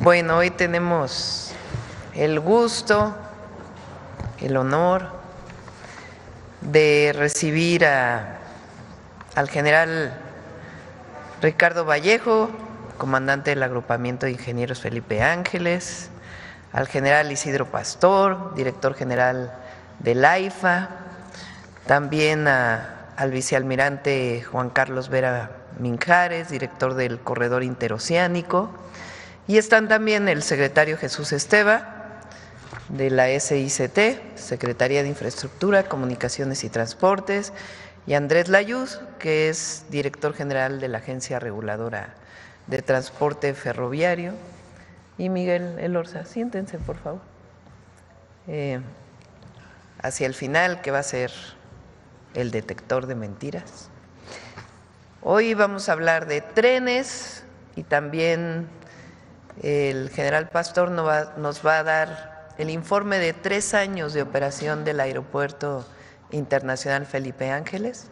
Bueno, hoy tenemos el gusto, el honor de recibir al general Ricardo Vallejo, comandante del agrupamiento de ingenieros Felipe Ángeles, al general Isidro Pastor, director general del AIFA, también al vicealmirante Juan Carlos Vera Minjares, director del Corredor Interoceánico, y están también el secretario Jesús Esteva de la SICT, Secretaría de Infraestructura, Comunicaciones y Transportes, y Andrés Layuz, que es director general de la Agencia Reguladora de Transporte Ferroviario, y Miguel Elorza. Siéntense, por favor. Hacia el final, que va a ser el detector de mentiras. Hoy vamos a hablar de trenes y también el general Pastor nos va a dar el informe de 3 años de operación del Aeropuerto Internacional Felipe Ángeles.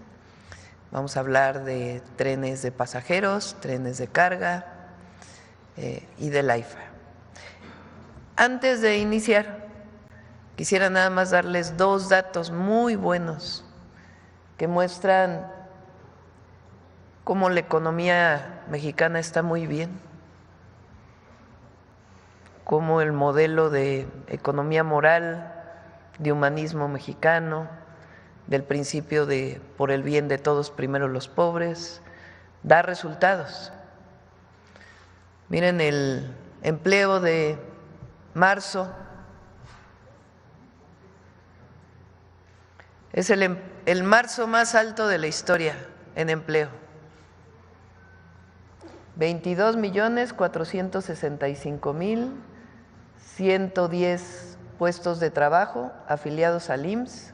Vamos a hablar de trenes de pasajeros, trenes de carga y del AIFA. Antes de iniciar, quisiera nada más darles 2 datos muy buenos que muestran cómo la economía mexicana está muy bien, cómo el modelo de economía moral, de humanismo mexicano, del principio de por el bien de todos, primero los pobres, da resultados. Miren el empleo de marzo, es el marzo más alto de la historia en empleo. 22.465.110 puestos de trabajo afiliados al IMSS.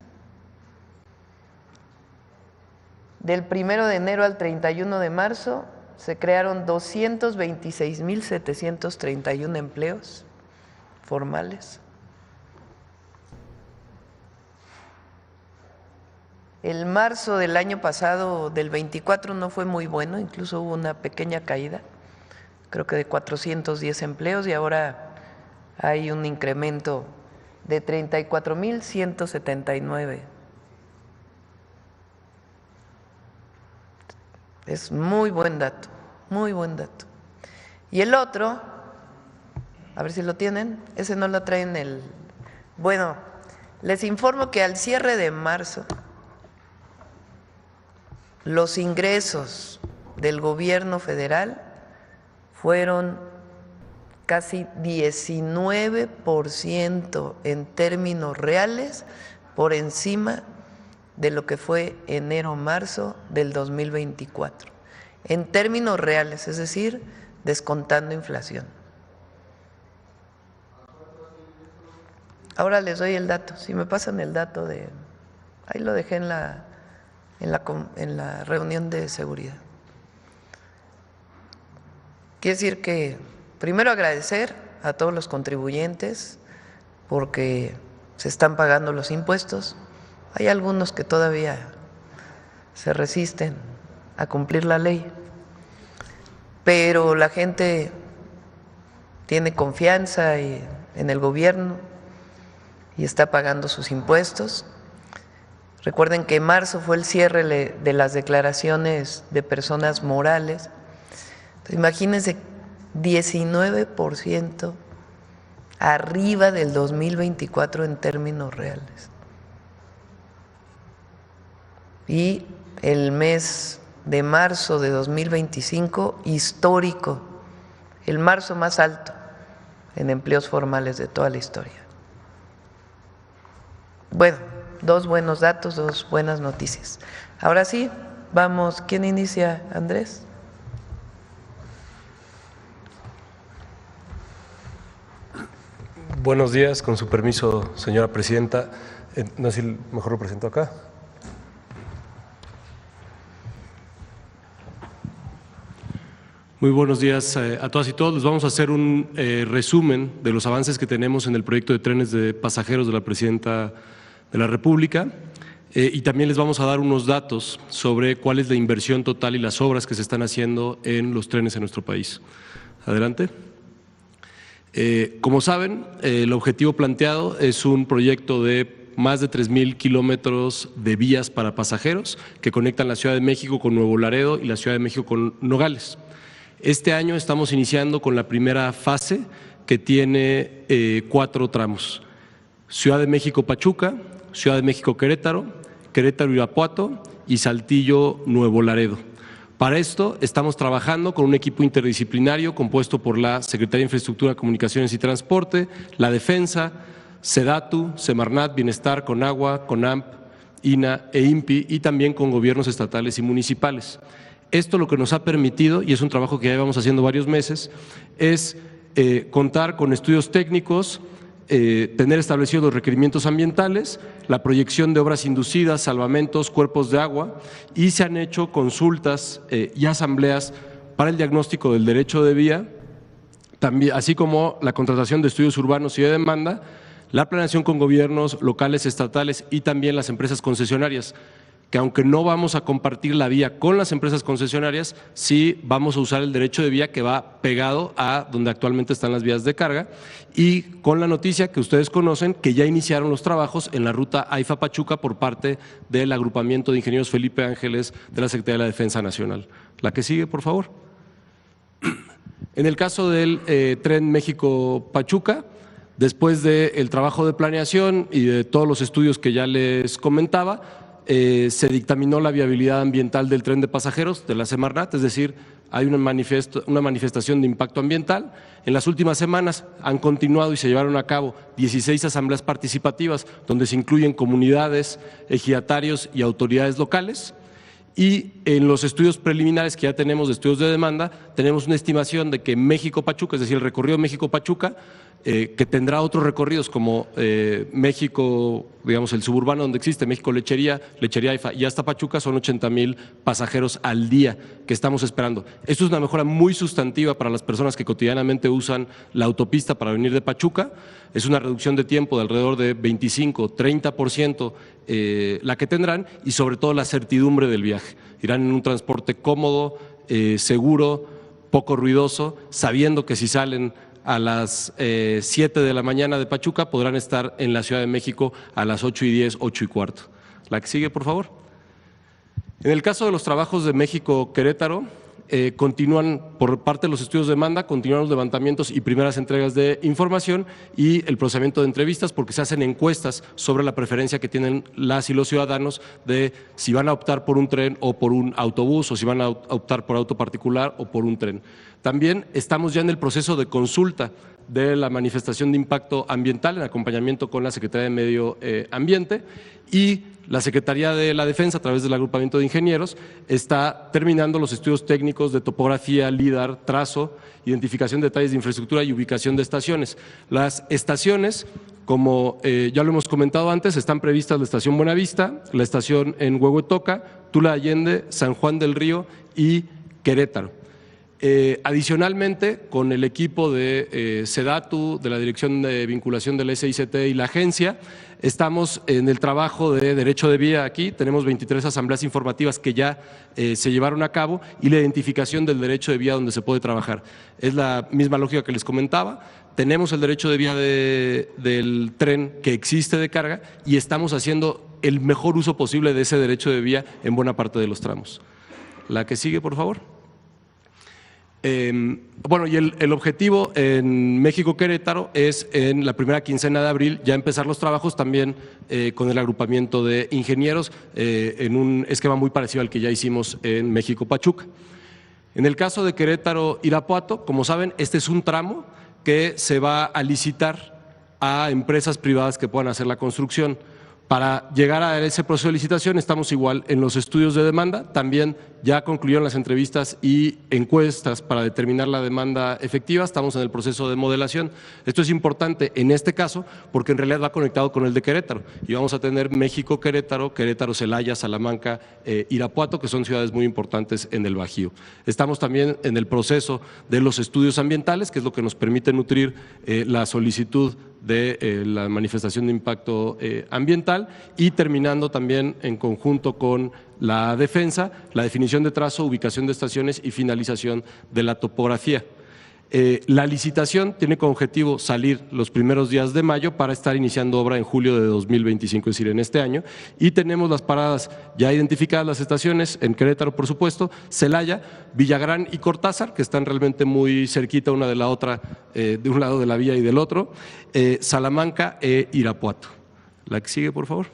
Del 1 de enero al 31 de marzo se crearon 226.731 empleos formales. El marzo del año pasado, del 24, no fue muy bueno, incluso hubo una pequeña caída, creo que de 410 empleos, y ahora hay un incremento de 34.179. Es muy buen dato, muy buen dato. Y el otro, a ver si lo tienen, ese no lo traen Bueno, les informo que al cierre de marzo, los ingresos del gobierno federal fueron casi 19% en términos reales por encima de lo que fue enero-marzo del 2024. En términos reales, es decir, descontando inflación. Ahora les doy el dato, si me pasan el dato ahí lo dejé en la reunión de seguridad. Quiere decir que primero agradecer a todos los contribuyentes porque se están pagando los impuestos. Hay algunos que todavía se resisten a cumplir la ley, pero la gente tiene confianza en el gobierno y está pagando sus impuestos. Recuerden que en marzo fue el cierre de las declaraciones de personas morales. Entonces, imagínense, 19% arriba del 2024 en términos reales. Y el mes de marzo de 2025, histórico, el marzo más alto en empleos formales de toda la historia. Bueno, 2 buenos datos, 2 buenas noticias. Ahora sí, vamos, ¿quién inicia? ¿Andrés? Buenos días, con su permiso, señora presidenta. No sé si mejor lo presento acá. Muy buenos días a todas y todos. Les vamos a hacer un resumen de los avances que tenemos en el proyecto de trenes de pasajeros de la Presidenta de la República y también les vamos a dar unos datos sobre cuál es la inversión total y las obras que se están haciendo en los trenes en nuestro país. Adelante. Como saben, el objetivo planteado es un proyecto de más de 3,000 kilómetros de vías para pasajeros que conectan la Ciudad de México con Nuevo Laredo y la Ciudad de México con Nogales. Este año estamos iniciando con la primera fase que tiene 4 tramos: Ciudad de México-Pachuca, Ciudad de México-Querétaro, Querétaro-Irapuato y Saltillo-Nuevo Laredo. Para esto estamos trabajando con un equipo interdisciplinario compuesto por la Secretaría de Infraestructura, Comunicaciones y Transporte, la Defensa, SEDATU, Semarnat, Bienestar, CONAGUA, CONAMP, INA e INPI, y también con gobiernos estatales y municipales. Esto lo que nos ha permitido, y es un trabajo que ya llevamos haciendo varios meses, es contar con estudios técnicos, tener establecidos los requerimientos ambientales, la proyección de obras inducidas, salvamentos, cuerpos de agua, y se han hecho consultas y asambleas para el diagnóstico del derecho de vía, también, así como la contratación de estudios urbanos y de demanda, la planeación con gobiernos locales, estatales y también las empresas concesionarias, que aunque no vamos a compartir la vía con las empresas concesionarias, sí vamos a usar el derecho de vía que va pegado a donde actualmente están las vías de carga, y con la noticia que ustedes conocen que ya iniciaron los trabajos en la ruta AIFA-Pachuca por parte del agrupamiento de ingenieros Felipe Ángeles de la Secretaría de la Defensa Nacional. La que sigue, por favor. En el caso del tren México-Pachuca, después del trabajo de planeación y de todos los estudios que ya les comentaba, se dictaminó la viabilidad ambiental del tren de pasajeros de la Semarnat, es decir, hay una manifestación de impacto ambiental. En las últimas semanas han continuado y se llevaron a cabo 16 asambleas participativas donde se incluyen comunidades, ejidatarios y autoridades locales. Y en los estudios preliminares que ya tenemos de estudios de demanda, tenemos una estimación de que México-Pachuca, es decir, el recorrido México-Pachuca, que tendrá otros recorridos como México, digamos, el suburbano donde existe, México-Lechería, Lechería-AIFA y hasta Pachuca, son 80,000 pasajeros al día que estamos esperando. Esto es una mejora muy sustantiva para las personas que cotidianamente usan la autopista para venir de Pachuca. Es una reducción de tiempo de alrededor de 25–30% la que tendrán, y sobre todo la certidumbre del viaje. Irán en un transporte cómodo, seguro, poco ruidoso, sabiendo que si salen a las 7 de la mañana de Pachuca podrán estar en la Ciudad de México a las 8:10, 8:15. La que sigue, por favor. En el caso de los trabajos de México-Querétaro, continúan por parte de los estudios de demanda, continúan los levantamientos y primeras entregas de información y el procesamiento de entrevistas, porque se hacen encuestas sobre la preferencia que tienen las y los ciudadanos de si van a optar por un tren o por un autobús, o si van a optar por auto particular o por un tren. También estamos ya en el proceso de consulta de la manifestación de impacto ambiental en acompañamiento con la Secretaría de Medio Ambiente, y la Secretaría de la Defensa, a través del agrupamiento de ingenieros, está terminando los estudios técnicos de topografía, LIDAR, trazo, identificación de detalles de infraestructura y ubicación de estaciones. Las estaciones, como ya lo hemos comentado antes, están previstas la estación Buenavista, la estación en Huehuetoca, Tula de Allende, San Juan del Río y Querétaro. Adicionalmente, con el equipo de SEDATU, de la Dirección de Vinculación del SICT y la agencia, estamos en el trabajo de derecho de vía aquí. Tenemos 23 asambleas informativas que ya se llevaron a cabo, y la identificación del derecho de vía donde se puede trabajar. Es la misma lógica que les comentaba. Tenemos el derecho de vía del tren que existe de carga, y estamos haciendo el mejor uso posible de ese derecho de vía en buena parte de los tramos. La que sigue, por favor. Bueno, y el objetivo en México-Querétaro es en la primera quincena de abril ya empezar los trabajos también con el agrupamiento de ingenieros en un esquema muy parecido al que ya hicimos en México-Pachuca. En el caso de Querétaro-Irapuato, como saben, este es un tramo que se va a licitar a empresas privadas que puedan hacer la construcción. Para llegar a ese proceso de licitación estamos igual en los estudios de demanda, también ya concluyeron las entrevistas y encuestas para determinar la demanda efectiva, estamos en el proceso de modelación. Esto es importante en este caso porque en realidad va conectado con el de Querétaro, y vamos a tener México-Querétaro, Querétaro-Celaya, Salamanca, Irapuato, que son ciudades muy importantes en el Bajío. Estamos también en el proceso de los estudios ambientales, que es lo que nos permite nutrir la solicitud de la manifestación de impacto ambiental, y terminando también en conjunto con la defensa, la definición de trazo, ubicación de estaciones y finalización de la topografía. La licitación tiene como objetivo salir los primeros días de mayo para estar iniciando obra en julio de 2025, es decir, en este año. Y tenemos las paradas ya identificadas, las estaciones en Querétaro, por supuesto, Celaya, Villagrán y Cortázar, que están realmente muy cerquita una de la otra, de un lado de la vía y del otro, Salamanca e Irapuato. La que sigue, por favor.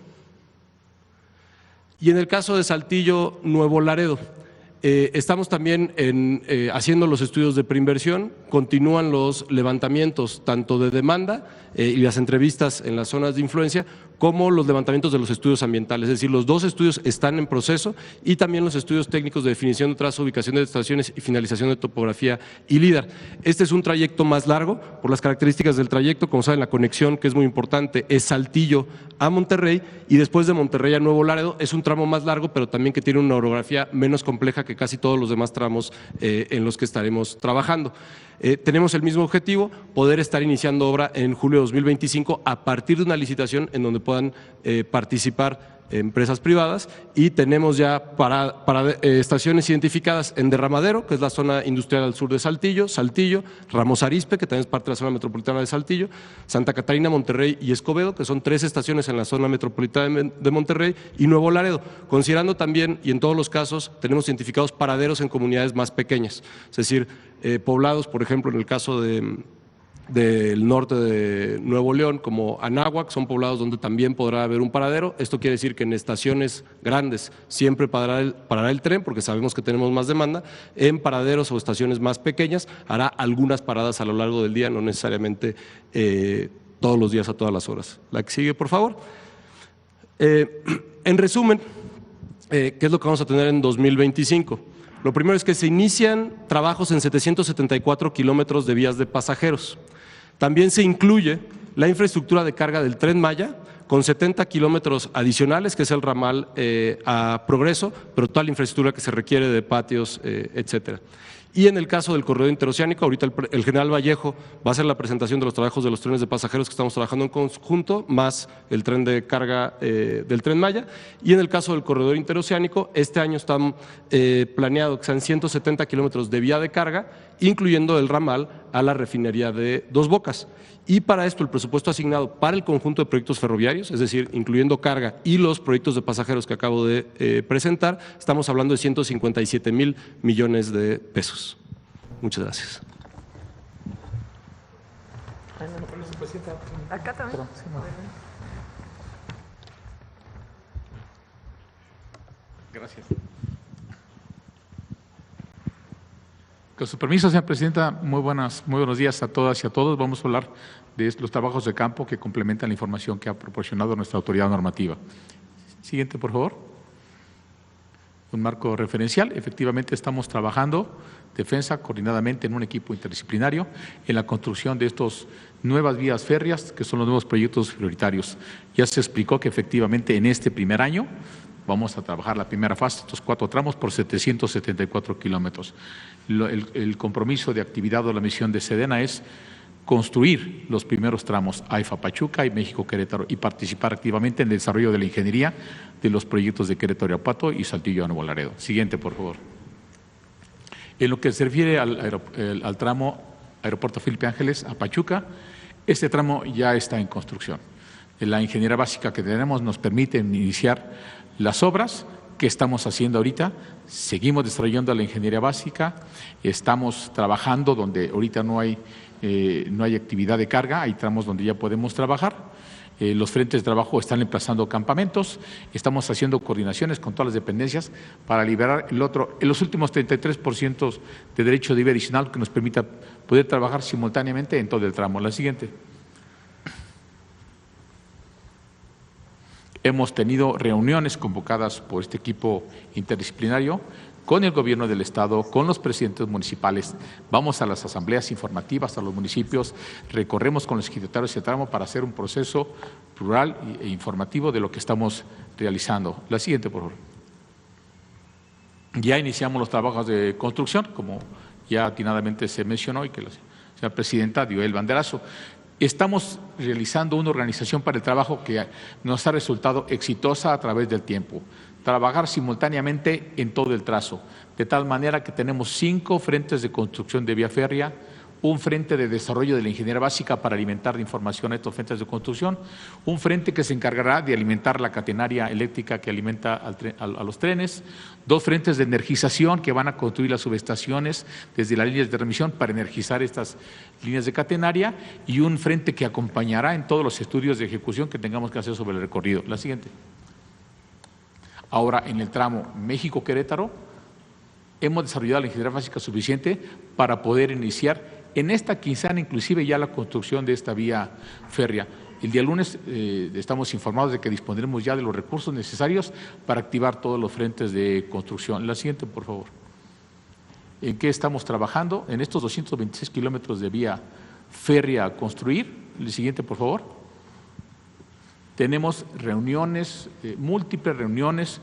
Y en el caso de Saltillo, Nuevo Laredo, estamos también haciendo los estudios de preinversión, continúan los levantamientos tanto de demanda y las entrevistas en las zonas de influencia, como los levantamientos de los estudios ambientales. Es decir, los dos estudios están en proceso y también los estudios técnicos de definición de trazo, ubicación de estaciones y finalización de topografía y LIDAR. Este es un trayecto más largo por las características del trayecto. Como saben, la conexión, que es muy importante, es Saltillo a Monterrey, y después de Monterrey a Nuevo Laredo es un tramo más largo, pero también que tiene una orografía menos compleja que casi todos los demás tramos en los que estaremos trabajando. Tenemos el mismo objetivo, poder estar iniciando obra en julio de 2025 a partir de una licitación en donde puedan participar empresas privadas, y tenemos ya estaciones identificadas en Derramadero, que es la zona industrial al sur de Saltillo, Ramos Arizpe, que también es parte de la zona metropolitana de Saltillo, Santa Catarina, Monterrey y Escobedo, que son 3 estaciones en la zona metropolitana de Monterrey, y Nuevo Laredo, considerando también, y en todos los casos, tenemos identificados paraderos en comunidades más pequeñas, es decir, poblados, por ejemplo, en el caso del norte de Nuevo León, como Anáhuac, son poblados donde también podrá haber un paradero. Esto quiere decir que en estaciones grandes siempre parará el tren, porque sabemos que tenemos más demanda. En paraderos o estaciones más pequeñas hará algunas paradas a lo largo del día, no necesariamente todos los días a todas las horas. La que sigue, por favor. En resumen, ¿qué es lo que vamos a tener en 2025? Lo primero es que se inician trabajos en 774 kilómetros de vías de pasajeros. También se incluye la infraestructura de carga del Tren Maya, con 70 kilómetros adicionales, que es el ramal a Progreso, pero toda la infraestructura que se requiere de patios, etcétera. Y en el caso del corredor interoceánico, ahorita el general Vallejo va a hacer la presentación de los trabajos de los trenes de pasajeros que estamos trabajando en conjunto, más el tren de carga del Tren Maya. Y en el caso del corredor interoceánico, este año está planeado que sean 170 kilómetros de vía de carga, incluyendo el ramal a la refinería de Dos Bocas. Y para esto el presupuesto asignado para el conjunto de proyectos ferroviarios, es decir, incluyendo carga y los proyectos de pasajeros que acabo de presentar, estamos hablando de 157,000 millones de pesos. Muchas gracias. Acá también. Gracias. Con su permiso, señora presidenta, muy buenos días a todas y a todos. Vamos a hablar de los trabajos de campo que complementan la información que ha proporcionado nuestra autoridad normativa. Siguiente, por favor. Un marco referencial. Efectivamente, estamos trabajando defensa coordinadamente en un equipo interdisciplinario en la construcción de estas nuevas vías férreas, que son los nuevos proyectos prioritarios. Ya se explicó que efectivamente en este primer año vamos a trabajar la primera fase, estos 4 tramos por 774 kilómetros. El compromiso de actividad o la misión de Sedena es construir los primeros tramos AIFA Pachuca y México Querétaro y participar activamente en el desarrollo de la ingeniería de los proyectos de Querétaro Irapuato y Saltillo a Nuevo Laredo. Siguiente, por favor. En lo que se refiere al tramo Aeropuerto Felipe Ángeles a Pachuca, este tramo ya está en construcción. La ingeniería básica que tenemos nos permite iniciar las obras que estamos haciendo ahorita. Seguimos desarrollando la ingeniería básica, estamos trabajando donde ahorita no hay actividad de carga, hay tramos donde ya podemos trabajar. Los frentes de trabajo están emplazando campamentos, estamos haciendo coordinaciones con todas las dependencias para liberar los últimos 33% de derecho de vía adicional que nos permita poder trabajar simultáneamente en todo el tramo. La siguiente. Hemos tenido reuniones convocadas por este equipo interdisciplinario con el gobierno del Estado, con los presidentes municipales. Vamos a las asambleas informativas a los municipios, recorremos con los ejidatarios ese tramo para hacer un proceso plural e informativo de lo que estamos realizando. La siguiente, por favor. Ya iniciamos los trabajos de construcción, como ya atinadamente se mencionó y que la señora presidenta dio el banderazo. Estamos realizando una organización para el trabajo que nos ha resultado exitosa a través del tiempo. Trabajar simultáneamente en todo el trazo, de tal manera que tenemos 5 frentes de construcción de vía férrea, un frente de desarrollo de la ingeniería básica para alimentar de información a estos frentes de construcción, un frente que se encargará de alimentar la catenaria eléctrica que alimenta a los trenes, 2 frentes de energización que van a construir las subestaciones desde las líneas de transmisión para energizar estas líneas de catenaria y un frente que acompañará en todos los estudios de ejecución que tengamos que hacer sobre el recorrido. La siguiente. Ahora, en el tramo México-Querétaro, hemos desarrollado la ingeniería básica suficiente para poder iniciar en esta quincena inclusive ya la construcción de esta vía férrea. El día lunes estamos informados de que dispondremos ya de los recursos necesarios para activar todos los frentes de construcción. La siguiente, por favor. ¿En qué estamos trabajando? En estos 226 kilómetros de vía férrea a construir. El siguiente, por favor. Tenemos reuniones, múltiples reuniones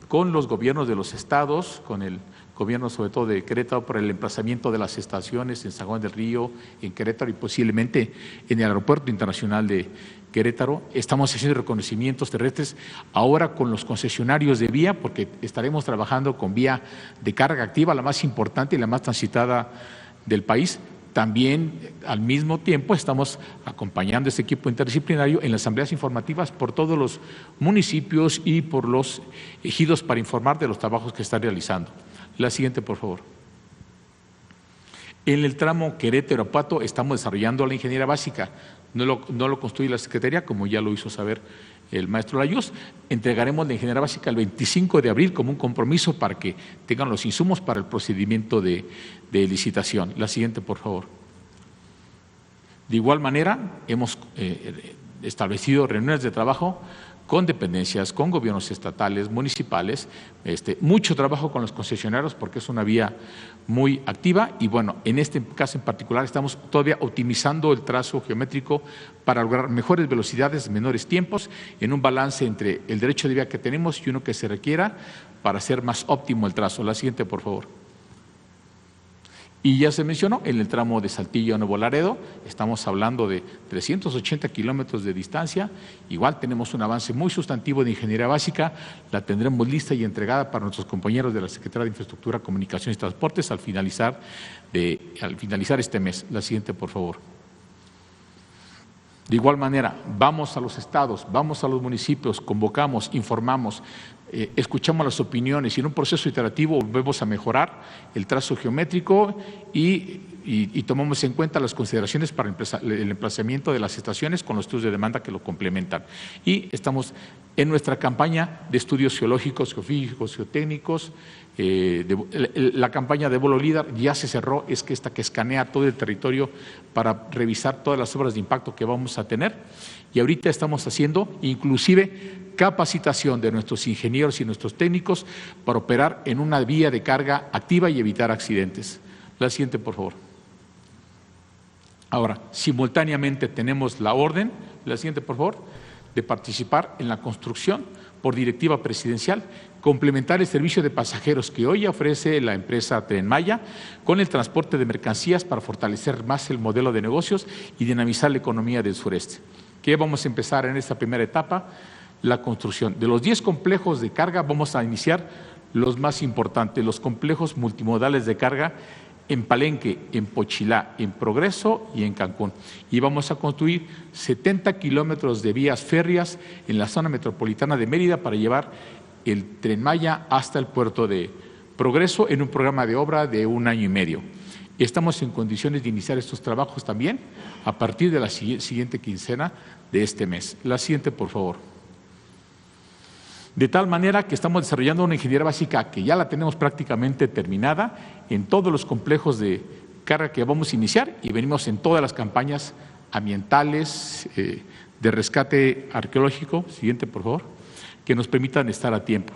con los gobiernos de los estados, con el gobierno sobre todo de Querétaro, por el emplazamiento de las estaciones en San Juan del Río, en Querétaro y posiblemente en el Aeropuerto Internacional de Querétaro. Estamos haciendo reconocimientos terrestres ahora con los concesionarios de vía, porque estaremos trabajando con vía de carga activa, la más importante y la más transitada del país. También, al mismo tiempo, estamos acompañando a este equipo interdisciplinario en las asambleas informativas por todos los municipios y por los ejidos para informar de los trabajos que están realizando. La siguiente, por favor. En el tramo Querétaro-Irapuato estamos desarrollando la ingeniería básica. No lo construye la Secretaría, como ya lo hizo saber el maestro Layuz. Entregaremos la ingeniería básica el 25 de abril como un compromiso para que tengan los insumos para el procedimiento de licitación. La siguiente, por favor. De igual manera, hemos establecido reuniones de trabajo con dependencias, con gobiernos estatales, municipales, mucho trabajo con los concesionarios porque es una vía muy activa y bueno, en este caso en particular estamos todavía optimizando el trazo geométrico para lograr mejores velocidades, menores tiempos, en un balance entre el derecho de vía que tenemos y uno que se requiera para hacer más óptimo el trazo. La siguiente, por favor. Y ya se mencionó, en el tramo de Saltillo a Nuevo Laredo, estamos hablando de 380 kilómetros de distancia, igual tenemos un avance muy sustantivo de ingeniería básica, la tendremos lista y entregada para nuestros compañeros de la Secretaría de Infraestructura, Comunicaciones y Transportes al finalizar este mes. La siguiente, por favor. De igual manera, vamos a los estados, vamos a los municipios, convocamos, informamos, escuchamos las opiniones y en un proceso iterativo volvemos a mejorar el trazo geométrico y tomamos en cuenta las consideraciones para el emplazamiento de las estaciones con los estudios de demanda que lo complementan. Y estamos en nuestra campaña de estudios geológicos, geofísicos, geotécnicos. La campaña de vuelo líder ya se cerró, es que esta que escanea todo el territorio para revisar todas las obras de impacto que vamos a tener. Y ahorita estamos haciendo inclusive capacitación de nuestros ingenieros y nuestros técnicos para operar en una vía de carga activa y evitar accidentes. La siguiente, por favor. Ahora, simultáneamente tenemos la orden, la siguiente, por favor, de participar en la construcción por directiva presidencial, complementar el servicio de pasajeros que hoy ofrece la empresa Tren Maya con el transporte de mercancías para fortalecer más el modelo de negocios y dinamizar la economía del sureste. Que vamos a empezar en esta primera etapa la construcción. De los 10 complejos de carga vamos a iniciar los más importantes, los complejos multimodales de carga en Palenque, en Pochilá, en Progreso y en Cancún. Y vamos a construir 70 kilómetros de vías férreas en la zona metropolitana de Mérida para llevar el Tren Maya hasta el puerto de Progreso en un programa de obra de 1 año y medio. Estamos en condiciones de iniciar estos trabajos también a partir de la siguiente quincena de este mes. La siguiente, por favor. De tal manera que estamos desarrollando una ingeniería básica que ya la tenemos prácticamente terminada en todos los complejos de carga que vamos a iniciar y venimos en todas las campañas ambientales, de rescate arqueológico, siguiente por favor, que nos permitan estar a tiempo.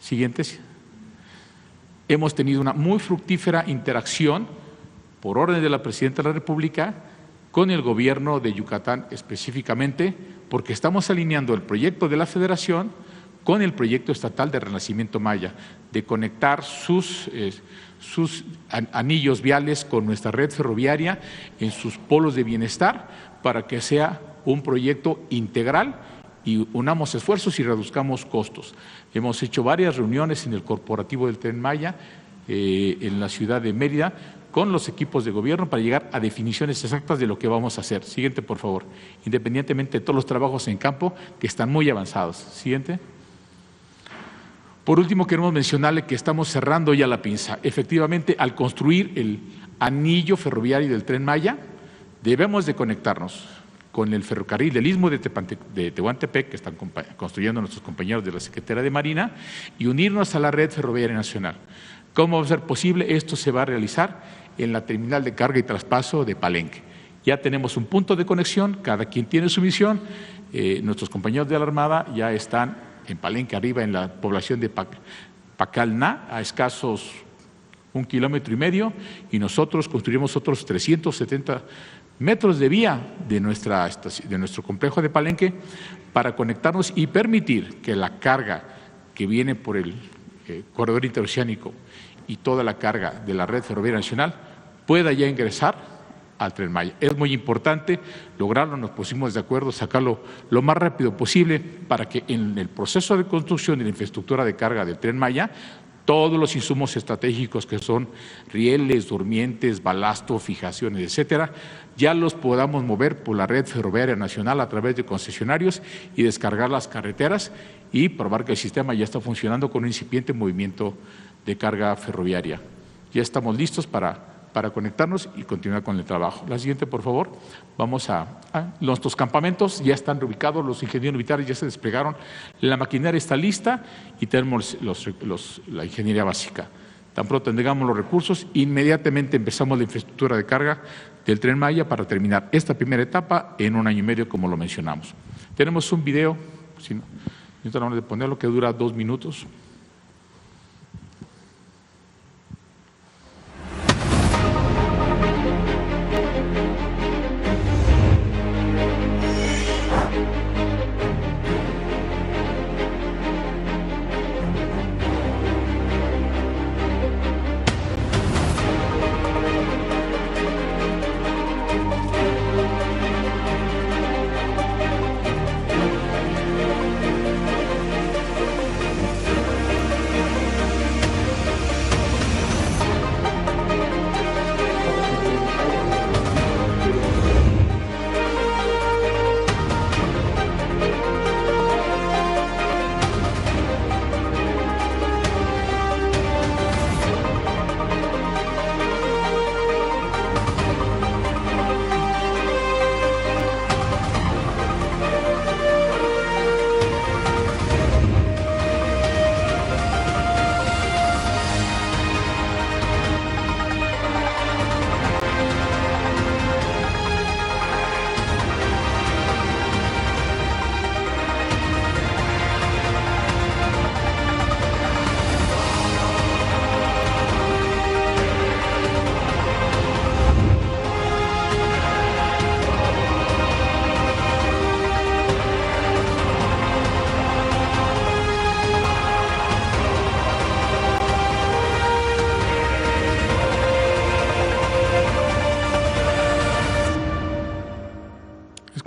Siguientes. Hemos tenido una muy fructífera interacción por orden de la Presidenta de la República con el gobierno de Yucatán específicamente, porque estamos alineando el proyecto de la Federación con el proyecto estatal de Renacimiento Maya, de conectar sus anillos viales con nuestra red ferroviaria en sus polos de bienestar para que sea un proyecto integral y unamos esfuerzos y reduzcamos costos. Hemos hecho varias reuniones en el corporativo del Tren Maya, en la ciudad de Mérida, con los equipos de gobierno para llegar a definiciones exactas de lo que vamos a hacer. Siguiente, por favor. Independientemente de todos los trabajos en campo que están muy avanzados. Siguiente. Por último, queremos mencionarle que estamos cerrando ya la pinza. Efectivamente, al construir el anillo ferroviario del Tren Maya, debemos de conectarnos con el ferrocarril del Istmo de Tehuantepec, que están construyendo nuestros compañeros de la Secretaría de Marina, y unirnos a la red ferroviaria nacional. ¿Cómo va a ser posible? Esto se va a realizar en la terminal de carga y traspaso de Palenque. Ya tenemos un punto de conexión, cada quien tiene su misión. Nuestros compañeros de la Armada ya están en Palenque, arriba en la población de Pacalná, a escasos 1,5 kilómetros, y nosotros construimos otros 370 metros de vía de nuestro complejo de Palenque para conectarnos y permitir que la carga que viene por el corredor interoceánico y toda la carga de la red ferroviaria nacional pueda ya ingresar al Tren Maya. Es muy importante lograrlo, nos pusimos de acuerdo, sacarlo lo más rápido posible para que en el proceso de construcción de la infraestructura de carga del Tren Maya, todos los insumos estratégicos que son rieles, durmientes, balasto, fijaciones, etcétera, ya los podamos mover por la red ferroviaria nacional a través de concesionarios y descargar las carreteras y probar que el sistema ya está funcionando con un incipiente movimiento de carga ferroviaria. Ya estamos listos para conectarnos y continuar con el trabajo. La siguiente, por favor. Vamos a nuestros campamentos, ya están reubicados, los ingenieros militares ya se desplegaron, la maquinaria está lista y tenemos la ingeniería básica. Tan pronto tengamos los recursos, inmediatamente empezamos la infraestructura de carga del Tren Maya para terminar esta primera etapa en 1 año y medio, como lo mencionamos. Tenemos un video, si no, necesito de ponerlo, que dura 2 minutos.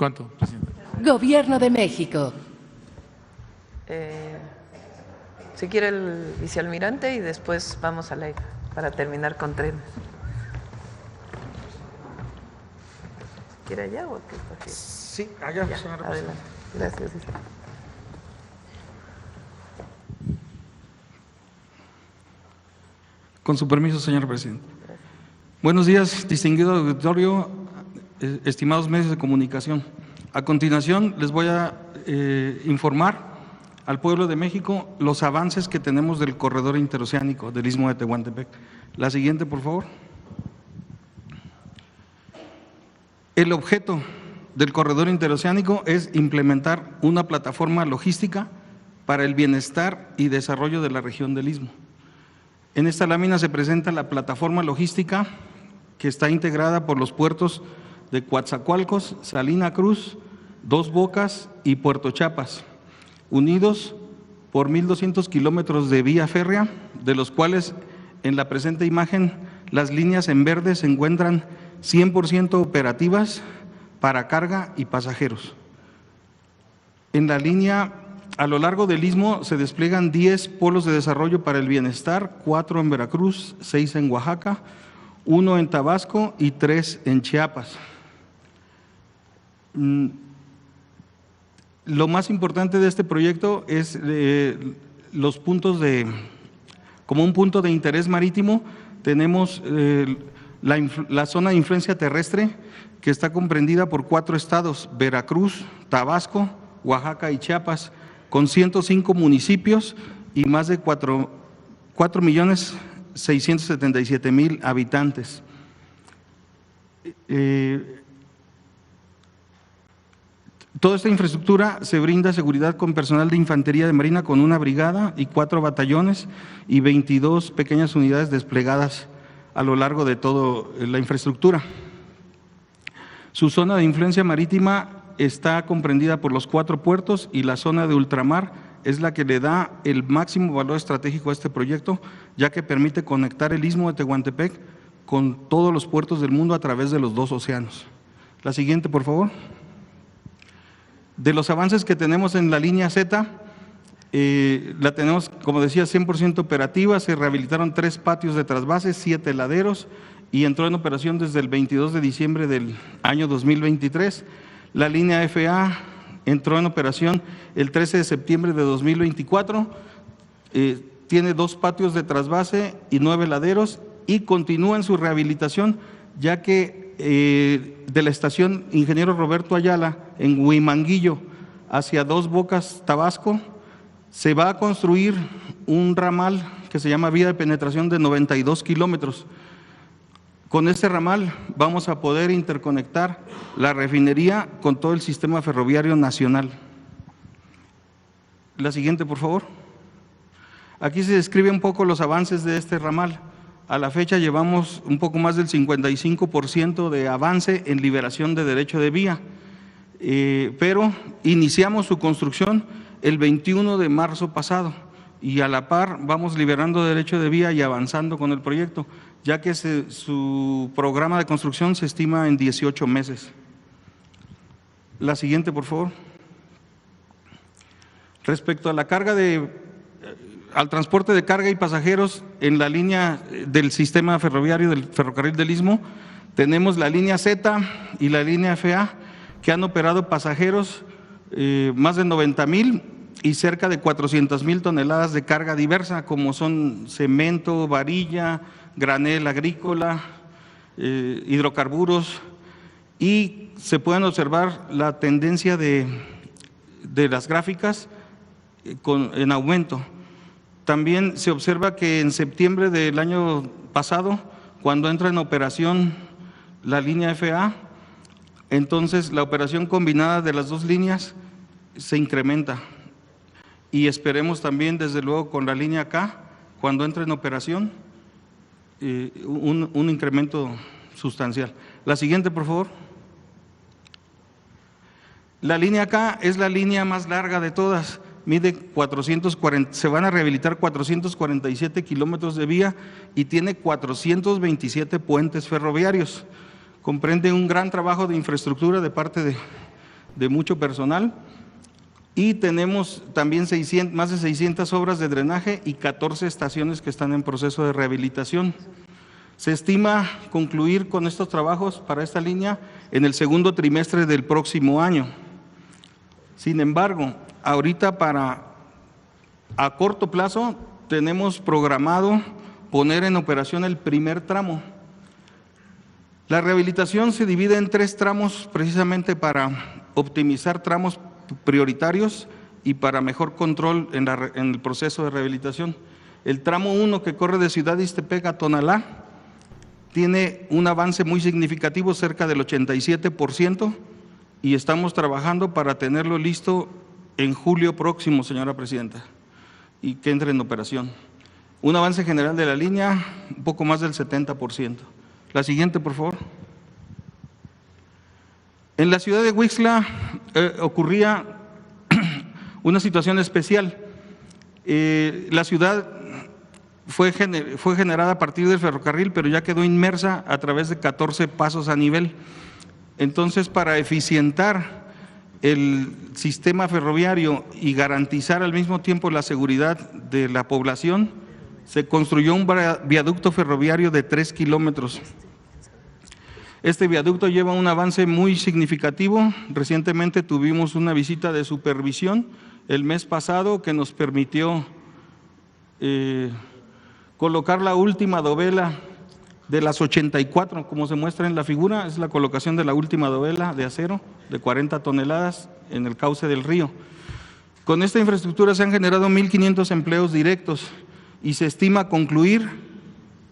¿Cuánto, presidente? Gobierno de México. Si quiere el vicealmirante y después vamos a la para terminar con trenes. ¿Quiere allá o aquí? Sí, allá, ya, señora adelante. Gracias. Con su permiso, señor presidente. Buenos días, distinguido auditorio, estimados medios de comunicación. A continuación, les voy a informar al pueblo de México los avances que tenemos del corredor interoceánico del Istmo de Tehuantepec. La siguiente, por favor. El objeto del corredor interoceánico es implementar una plataforma logística para el bienestar y desarrollo de la región del Istmo. En esta lámina se presenta la plataforma logística que está integrada por los puertos de Coatzacoalcos, Salina Cruz, Dos Bocas y Puerto Chiapas, unidos por 1,200 kilómetros de vía férrea, de los cuales en la presente imagen las líneas en verde se encuentran 100% operativas para carga y pasajeros. En la línea, a lo largo del Istmo se despliegan 10 polos de desarrollo para el bienestar, 4 en Veracruz, 6 en Oaxaca, 1 en Tabasco y 3 en Chiapas. Lo más importante de este proyecto es los puntos como un punto de interés marítimo, tenemos la zona de influencia terrestre, que está comprendida por 4 estados, Veracruz, Tabasco, Oaxaca y Chiapas, con 105 municipios y más de 4.677.000 habitantes. Toda esta infraestructura se brinda seguridad con personal de infantería de marina con 1 brigada y 4 batallones y 22 pequeñas unidades desplegadas a lo largo de toda la infraestructura. Su zona de influencia marítima está comprendida por los 4 puertos y la zona de ultramar es la que le da el máximo valor estratégico a este proyecto, ya que permite conectar el istmo de Tehuantepec con todos los puertos del mundo a través de los 2 océanos. La siguiente, por favor. De los avances que tenemos en la línea Z, la tenemos, como decía, 100% operativa. Se rehabilitaron 3 patios de trasvase, 7 laderos y entró en operación desde el 22 de diciembre del año 2023. La línea FA entró en operación el 13 de septiembre de 2024. Tiene 2 patios de trasvase y 9 laderos y continúa en su rehabilitación, ya que de la estación Ingeniero Roberto Ayala en Huimanguillo hacia 2 Bocas, Tabasco, se va a construir un ramal que se llama vía de penetración de 92 kilómetros. Con este ramal vamos a poder interconectar la refinería con todo el sistema ferroviario nacional. La siguiente, por favor. Aquí se describe un poco los avances de este ramal. A la fecha llevamos un poco más del 55% de avance en liberación de derecho de vía, pero iniciamos su construcción el 21 de marzo pasado y a la par vamos liberando derecho de vía y avanzando con el proyecto, ya que su programa de construcción se estima en 18 meses. La siguiente, por favor. Respecto a la carga al transporte de carga y pasajeros en la línea del sistema ferroviario del Ferrocarril del Istmo, tenemos la línea Z y la línea FA que han operado pasajeros más de 90,000 y cerca de 400,000 toneladas de carga diversa, como son cemento, varilla, granel agrícola, hidrocarburos, y se pueden observar la tendencia de las gráficas en aumento. También se observa que en septiembre del año pasado, cuando entra en operación la línea FA, entonces la operación combinada de las 2 líneas se incrementa. Y esperemos también, desde luego, con la línea K, cuando entre en operación, un incremento sustancial. La siguiente, por favor. La línea K es la línea más larga de todas. Mide 440, se van a rehabilitar 447 kilómetros de vía y tiene 427 puentes ferroviarios. Comprende un gran trabajo de infraestructura de parte de mucho personal y tenemos también más de 600 obras de drenaje y 14 estaciones que están en proceso de rehabilitación. Se estima concluir con estos trabajos para esta línea en el segundo trimestre del próximo año. Sin embargo, ahorita a corto plazo tenemos programado poner en operación el primer tramo. La rehabilitación se divide en 3 tramos precisamente para optimizar tramos prioritarios y para mejor control en el proceso de rehabilitación. El tramo 1, que corre de Ciudad Ixtepec a Tonalá, tiene un avance muy significativo, cerca del 87%, y estamos trabajando para tenerlo listo en julio próximo, señora presidenta, y que entre en operación. Un avance general de la línea, un poco más del 70%. La siguiente, por favor. En la ciudad de Huixtla ocurría una situación especial. La ciudad fue generada a partir del ferrocarril, pero ya quedó inmersa a través de 14 pasos a nivel. Entonces, para eficientar el sistema ferroviario y garantizar al mismo tiempo la seguridad de la población, se construyó un viaducto ferroviario de 3 kilómetros. Este viaducto lleva un avance muy significativo. Recientemente tuvimos una visita de supervisión el mes pasado que nos permitió colocar la última dovela de las 84, como se muestra en la figura, es la colocación de la última dovela de acero de 40 toneladas en el cauce del río. Con esta infraestructura se han generado 1.500 empleos directos y se estima concluir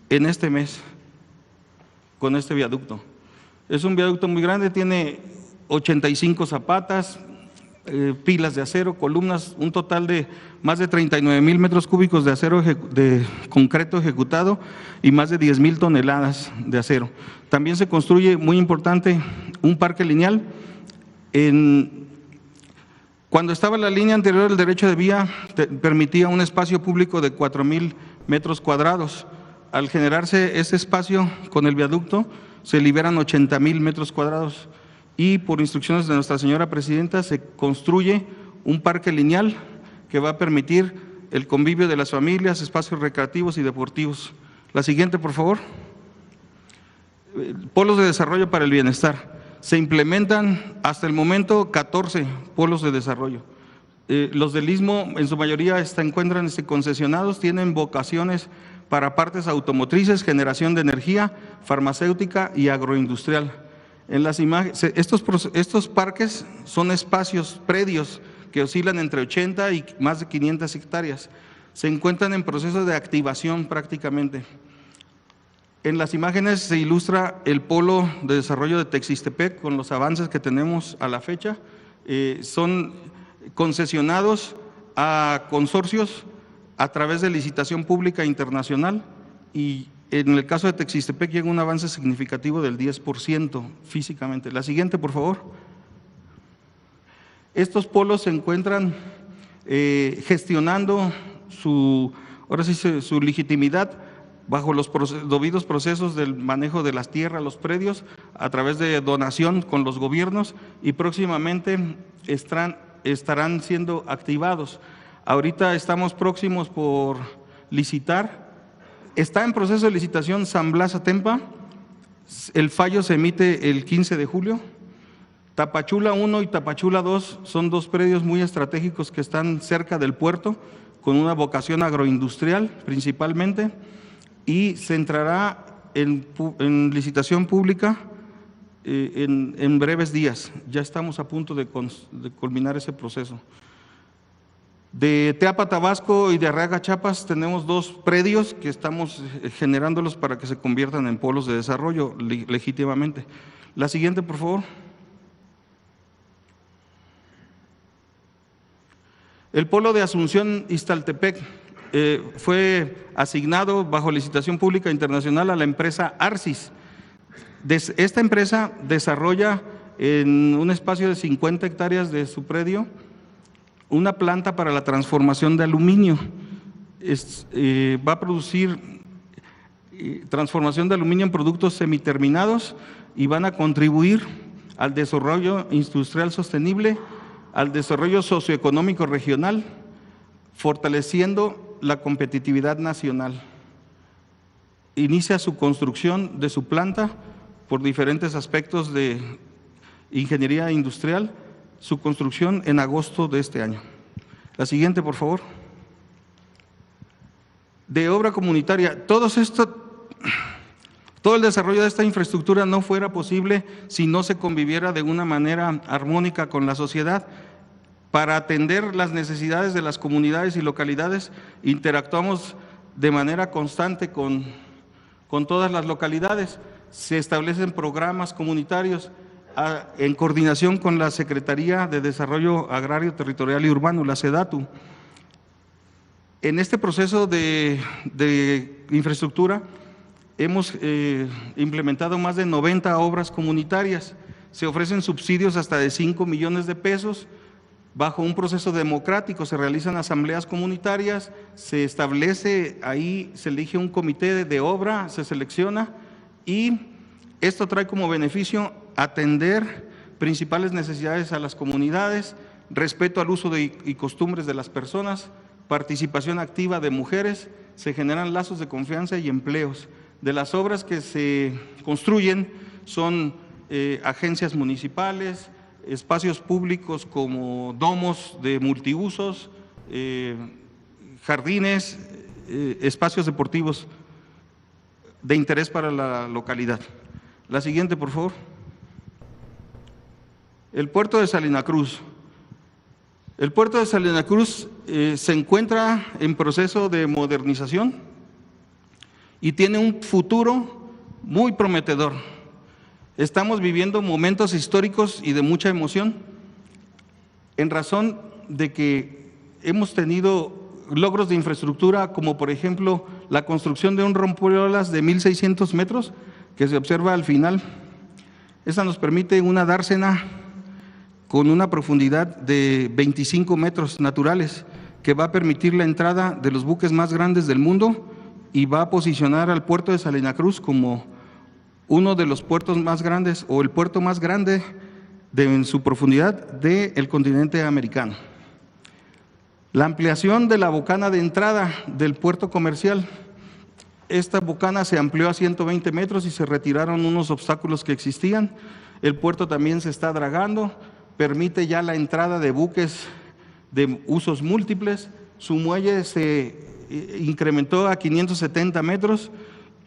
en este mes con este viaducto. Es un viaducto muy grande, tiene 85 zapatas, pilas de acero, columnas, un total de más de 39,000 metros cúbicos de acero de concreto ejecutado y más de 10,000 toneladas de acero. También se construye, muy importante, un parque lineal. Cuando estaba la línea anterior, el derecho de vía permitía un espacio público de 4,000 metros cuadrados. Al generarse ese espacio con el viaducto, se liberan 80,000 metros cuadrados. Y por instrucciones de nuestra señora presidenta se construye un parque lineal que va a permitir el convivio de las familias, espacios recreativos y deportivos. La siguiente, por favor. Polos de desarrollo para el bienestar. Se implementan hasta el momento 14 polos de desarrollo. Los del Istmo en su mayoría se encuentran concesionados, tienen vocaciones para partes automotrices, generación de energía, farmacéutica y agroindustrial. En las imágenes, estos parques son espacios, predios que oscilan entre 80 y más de 500 hectáreas. Se encuentran en proceso de activación prácticamente. En las imágenes se ilustra el polo de desarrollo de Texistepec con los avances que tenemos a la fecha. Son concesionados a consorcios a través de licitación pública internacional y en el caso de Texistepec llega un avance significativo del 10% físicamente. La siguiente, por favor. Estos polos se encuentran gestionando su legitimidad bajo los debidos procesos del manejo de las tierras, los predios, a través de donación con los gobiernos y próximamente estarán siendo activados. Ahorita estamos próximos por licitar. Está en proceso de licitación San Blas Atempa, el fallo se emite el 15 de julio. Tapachula 1 y Tapachula 2 son dos predios muy estratégicos que están cerca del puerto, con una vocación agroindustrial principalmente, y se entrará en licitación pública en breves días. Ya estamos a punto de culminar ese proceso. De Teapa, Tabasco y de Arriaga, Chiapas, tenemos dos predios que estamos generándolos para que se conviertan en polos de desarrollo legítimamente. La siguiente, por favor. El polo de Asunción Ixtaltepec fue asignado bajo licitación pública internacional a la empresa Arcis. Esta empresa desarrolla en un espacio de 50 hectáreas de su predio una planta para la transformación de aluminio. Va a producir transformación de aluminio en productos semiterminados y van a contribuir al desarrollo industrial sostenible, al desarrollo socioeconómico regional, fortaleciendo la competitividad nacional. Inicia su construcción de su planta por diferentes aspectos de ingeniería industrial, su construcción en agosto de este año. La siguiente, por favor. De obra comunitaria, todo el desarrollo de esta infraestructura no fuera posible si no se conviviera de una manera armónica con la sociedad. Para atender las necesidades de las comunidades y localidades, interactuamos de manera constante con todas las localidades. Se establecen programas comunitarios en coordinación con la Secretaría de Desarrollo Agrario, Territorial y Urbano, la SEDATU. En este proceso de infraestructura hemos implementado más de 90 obras comunitarias. Se ofrecen subsidios hasta de 5 millones de pesos. Bajo un proceso democrático se realizan asambleas comunitarias, se establece ahí, se elige un comité de obra, se selecciona y esto trae como beneficio atender principales necesidades a las comunidades, respeto al uso y costumbres de las personas, participación activa de mujeres, se generan lazos de confianza y empleos. De las obras que se construyen son agencias municipales, espacios públicos como domos de multiusos, jardines, espacios deportivos de interés para la localidad. La siguiente, por favor. El puerto de Salina Cruz. El puerto de Salina Cruz se encuentra en proceso de modernización y tiene un futuro muy prometedor. Estamos viviendo momentos históricos y de mucha emoción en razón de que hemos tenido logros de infraestructura, como por ejemplo la construcción de un rompeolas de 1.600 metros que se observa al final. Esa nos permite una dársena con una profundidad de 25 metros naturales, que va a permitir la entrada de los buques más grandes del mundo y va a posicionar al puerto de Salina Cruz como uno de los puertos más grandes o el puerto más grande en su profundidad del continente americano. La ampliación de la bocana de entrada del puerto comercial. Esta bocana se amplió a 120 metros y se retiraron unos obstáculos que existían. El puerto también se está dragando, permite ya la entrada de buques de usos múltiples. Su muelle se incrementó a 570 metros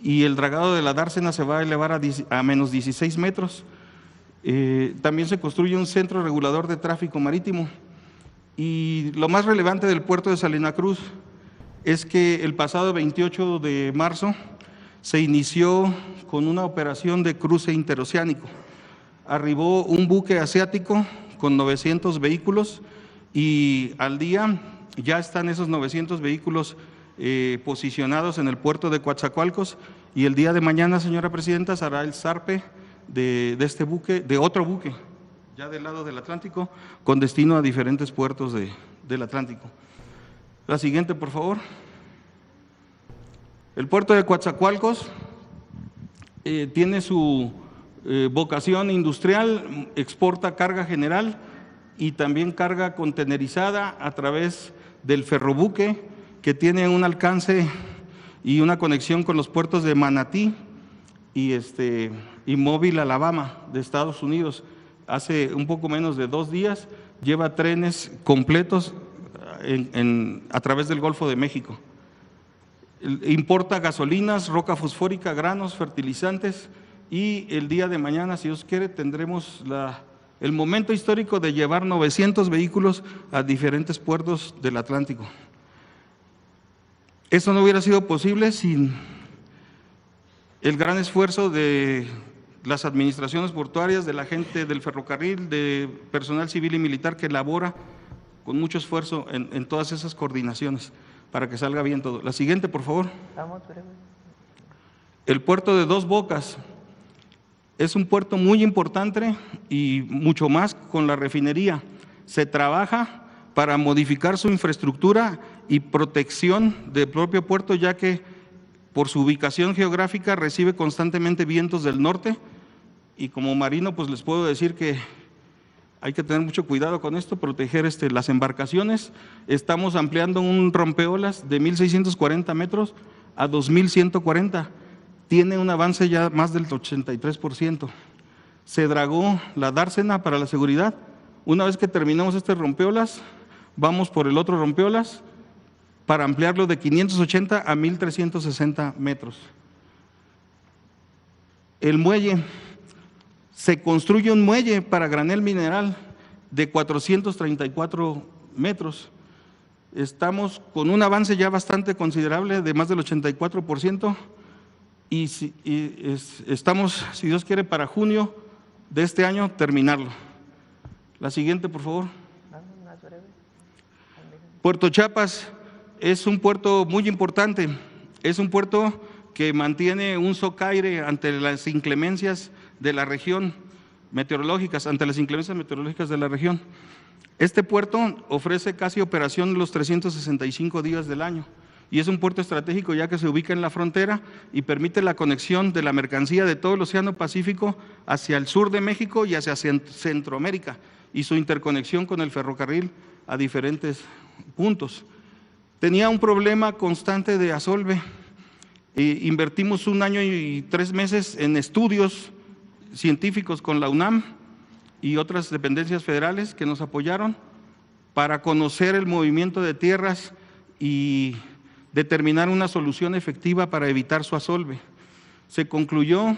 y el dragado de la dársena se va a elevar a menos 16 metros. También se construye un centro regulador de tráfico marítimo. Y lo más relevante del puerto de Salina Cruz es que el pasado 28 de marzo se inició con una operación de cruce interoceánico. Arribó un buque asiático con 900 vehículos y al día ya están esos 900 vehículos posicionados en el puerto de Coatzacoalcos, y el día de mañana, señora presidenta, se hará el zarpe de este buque, de otro buque, ya del lado del Atlántico, con destino a diferentes puertos del Atlántico. La siguiente, por favor. El puerto de Coatzacoalcos tiene su vocación industrial, exporta carga general y también carga contenerizada a través del ferrobuque, que tiene un alcance y una conexión con los puertos de Manatí y Mobile, Alabama, de Estados Unidos. Hace un poco menos de 2 días lleva trenes completos a través del Golfo de México. Importa gasolinas, roca fosfórica, granos, fertilizantes, y el día de mañana, si Dios quiere, tendremos el momento histórico de llevar 900 vehículos a diferentes puertos del Atlántico. Eso no hubiera sido posible sin el gran esfuerzo de las administraciones portuarias, de la gente del ferrocarril, de personal civil y militar que labora con mucho esfuerzo en todas esas coordinaciones para que salga bien todo. La siguiente, por favor. El puerto de Dos Bocas es un puerto muy importante y mucho más con la refinería. Se trabaja para modificar su infraestructura y protección del propio puerto, ya que por su ubicación geográfica recibe constantemente vientos del norte, y como marino pues les puedo decir que hay que tener mucho cuidado con esto, proteger las embarcaciones. Estamos ampliando un rompeolas de 1.640 metros a 2.140. Tiene un avance ya más del 83%. Se dragó la dársena para la seguridad. Una vez que terminamos este rompeolas, vamos por el otro rompeolas para ampliarlo de 580 a 1.360 metros. El muelle. Se construye un muelle para granel mineral de 434 metros. Estamos con un avance ya bastante considerable de más del 84%. Y estamos, si Dios quiere, para junio de este año terminarlo. La siguiente, por favor. Puerto Chiapas es un puerto muy importante, es un puerto que mantiene un socaire ante las inclemencias de la región meteorológicas, ante las inclemencias meteorológicas de la región. Este puerto ofrece casi operación los 365 días del año. Y es un puerto estratégico ya que se ubica en la frontera y permite la conexión de la mercancía de todo el Océano Pacífico hacia el sur de México y hacia Centroamérica, y su interconexión con el ferrocarril a diferentes puntos. tenía un problema constante de asolve. Invertimos 1 año y 3 meses en estudios científicos con la UNAM y otras dependencias federales que nos apoyaron para conocer el movimiento de tierras y determinar una solución efectiva para evitar su asolve. Se concluyó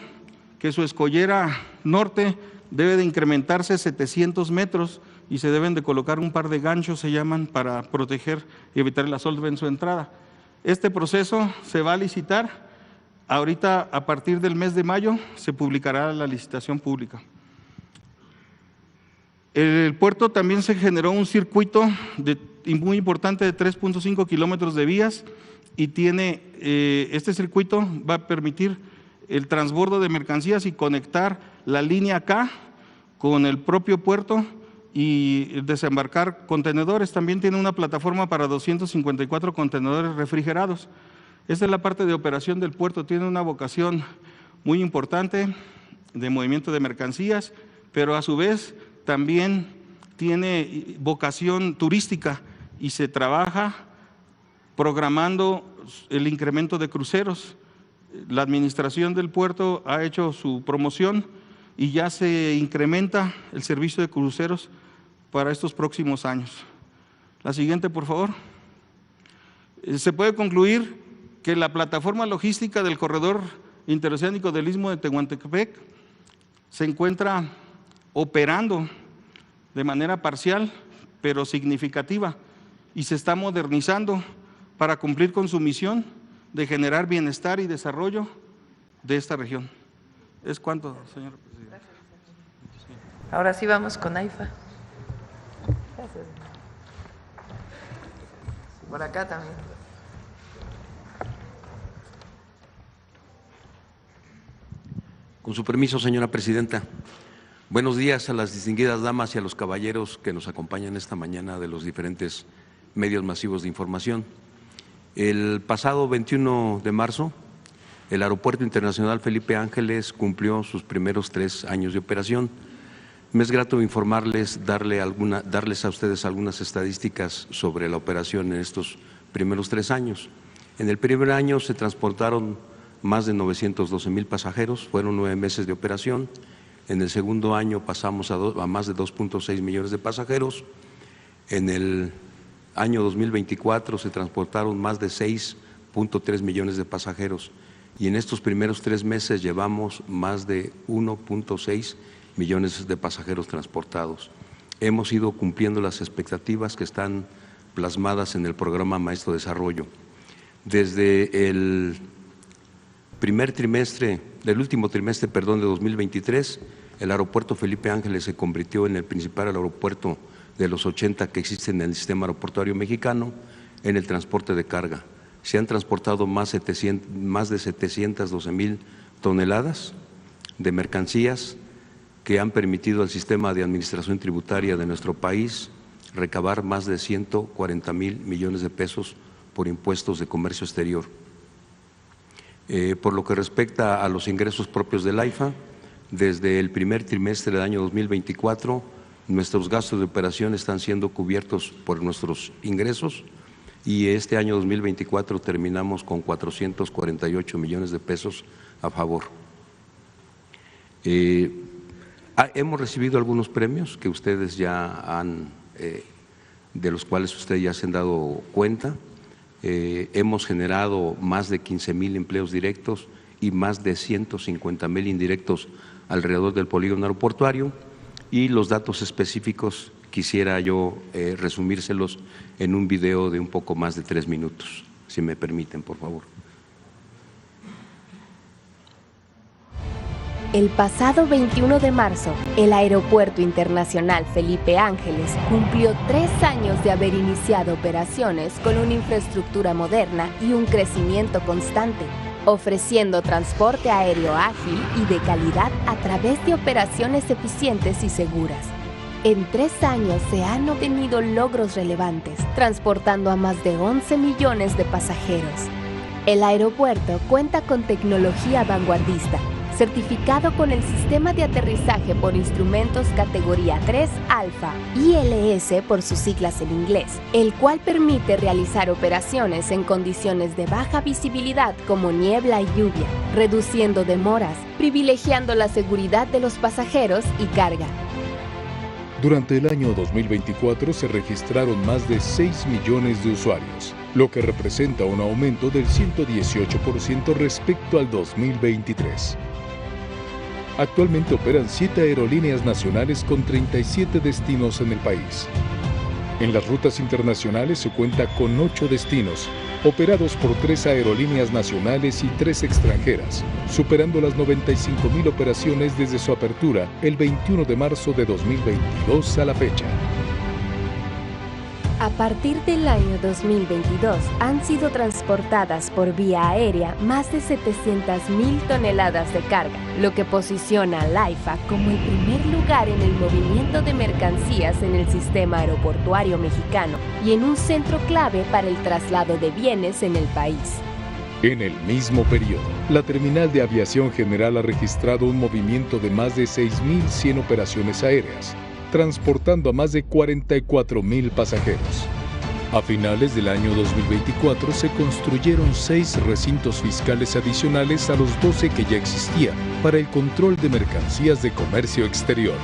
que su escollera norte debe de incrementarse 700 metros y se deben de colocar un par de ganchos, se llaman, para proteger y evitar el asolve en su entrada. Este proceso se va a licitar. Ahorita, a partir del mes de mayo, se publicará la licitación pública. El puerto también se generó un circuito muy importante de 3.5 kilómetros de vías y este circuito va a permitir el transbordo de mercancías y conectar la línea K con el propio puerto y desembarcar contenedores. También tiene una plataforma para 254 contenedores refrigerados. Esta es la parte de operación del puerto, tiene una vocación muy importante de movimiento de mercancías, pero a su vez también tiene vocación turística y se trabaja programando el incremento de cruceros. La administración del puerto ha hecho su promoción y ya se incrementa el servicio de cruceros para estos próximos años. La siguiente, por favor. Se puede concluir que la plataforma logística del corredor interoceánico del Istmo de Tehuantepec se encuentra operando de manera parcial, pero significativa, y se está modernizando para cumplir con su misión de generar bienestar y desarrollo de esta región. ¿Es cuánto, señor presidente? Ahora sí vamos con AIFA. Gracias. Por acá también. Con su permiso, señora presidenta. Buenos días a las distinguidas damas y a los caballeros que nos acompañan esta mañana de los diferentes medios masivos de información. El pasado 21 de marzo, el Aeropuerto Internacional Felipe Ángeles cumplió sus primeros 3 años de operación. Me es grato informarles, darles a ustedes algunas estadísticas sobre la operación en estos primeros 3 años. En el primer año se transportaron más de 912,000 pasajeros, fueron 9 meses de operación. En el segundo año pasamos a más de 2.6 millones de pasajeros. En el año 2024 se transportaron más de 6.3 millones de pasajeros y en estos primeros 3 meses llevamos más de 1.6 millones de pasajeros transportados. Hemos ido cumpliendo las expectativas que están plasmadas en el programa Maestro Desarrollo. Desde el último trimestre de 2023, el aeropuerto Felipe Ángeles se convirtió en el principal aeropuerto de los 80 que existen en el sistema aeroportuario mexicano en el transporte de carga. Se han transportado más de 712,000 toneladas de mercancías que han permitido al sistema de administración tributaria de nuestro país recabar más de 140,000 millones de pesos por impuestos de comercio exterior. Por lo que respecta a los ingresos propios del AIFA, desde el primer trimestre del año 2024, nuestros gastos de operación están siendo cubiertos por nuestros ingresos y este año 2024 terminamos con 448 millones de pesos a favor. Hemos recibido algunos premios que ustedes ya de los cuales ustedes ya se han dado cuenta. Hemos generado más de 15,000 empleos directos y más de 150,000 indirectos alrededor del polígono aeroportuario, y los datos específicos quisiera yo resumírselos en un video de un poco más de 3 minutos, si me permiten, por favor. El pasado 21 de marzo, el Aeropuerto Internacional Felipe Ángeles cumplió 3 años de haber iniciado operaciones con una infraestructura moderna y un crecimiento constante, ofreciendo transporte aéreo ágil y de calidad a través de operaciones eficientes y seguras. En 3 años se han obtenido logros relevantes, transportando a más de 11 millones de pasajeros. El aeropuerto cuenta con tecnología vanguardista, certificado con el Sistema de Aterrizaje por Instrumentos Categoría 3 Alfa, ILS por sus siglas en inglés, el cual permite realizar operaciones en condiciones de baja visibilidad como niebla y lluvia, reduciendo demoras, privilegiando la seguridad de los pasajeros y carga. Durante el año 2024 se registraron más de 6 millones de usuarios, lo que representa un aumento del 118% respecto al 2023. Actualmente operan 7 aerolíneas nacionales con 37 destinos en el país. En las rutas internacionales se cuenta con 8 destinos, operados por 3 aerolíneas nacionales y 3 extranjeras, superando las 95.000 operaciones desde su apertura el 21 de marzo de 2022 a la fecha. A partir del año 2022 han sido transportadas por vía aérea más de 700.000 toneladas de carga, lo que posiciona a Laifa como el primer lugar en el movimiento de mercancías en el sistema aeroportuario mexicano y en un centro clave para el traslado de bienes en el país. En el mismo periodo, la Terminal de Aviación General ha registrado un movimiento de más de 6.100 operaciones aéreas, transportando a más de 44.000 pasajeros. A finales del año 2024 se construyeron 6 recintos fiscales adicionales a los 12 que ya existían para el control de mercancías de comercio exterior.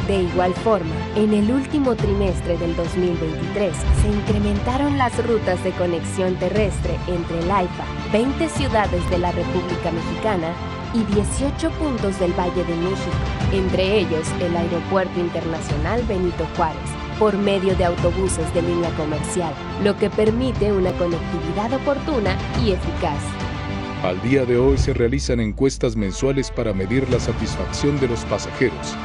De igual forma, en el último trimestre del 2023 se incrementaron las rutas de conexión terrestre entre Laifa, 20 ciudades de la República Mexicana y 18 puntos del Valle de México, entre ellos el Aeropuerto Internacional Benito Juárez, por medio de autobuses de línea comercial, lo que permite una conectividad oportuna y eficaz. Al día de hoy se realizan encuestas mensuales para medir la satisfacción de los pasajeros,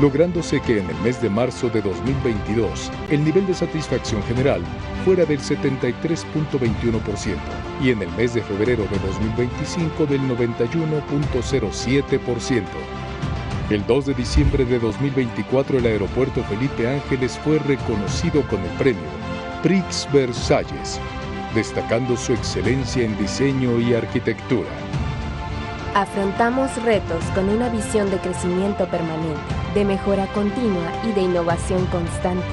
lográndose que en el mes de marzo de 2022 el nivel de satisfacción general fuera del 73.21% y en el mes de febrero de 2025 del 91.07%. El 2 de diciembre de 2024 el aeropuerto Felipe Ángeles fue reconocido con el premio Prix Versalles, destacando su excelencia en diseño y arquitectura. Afrontamos retos con una visión de crecimiento permanente, de mejora continua y de innovación constante,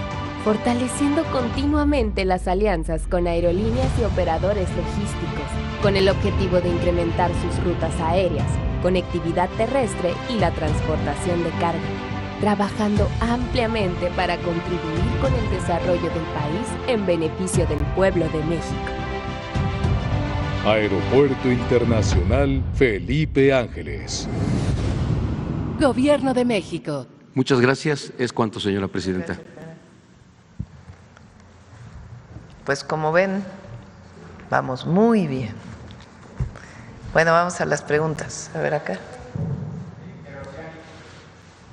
fortaleciendo continuamente las alianzas con aerolíneas y operadores logísticos, con el objetivo de incrementar sus rutas aéreas, conectividad terrestre y la transportación de carga, trabajando ampliamente para contribuir con el desarrollo del país en beneficio del pueblo de México. Aeropuerto Internacional Felipe Ángeles. Gobierno de México. Muchas gracias. Es cuanto, señora presidenta. Pues como ven, vamos muy bien. Bueno, vamos a las preguntas. A ver acá.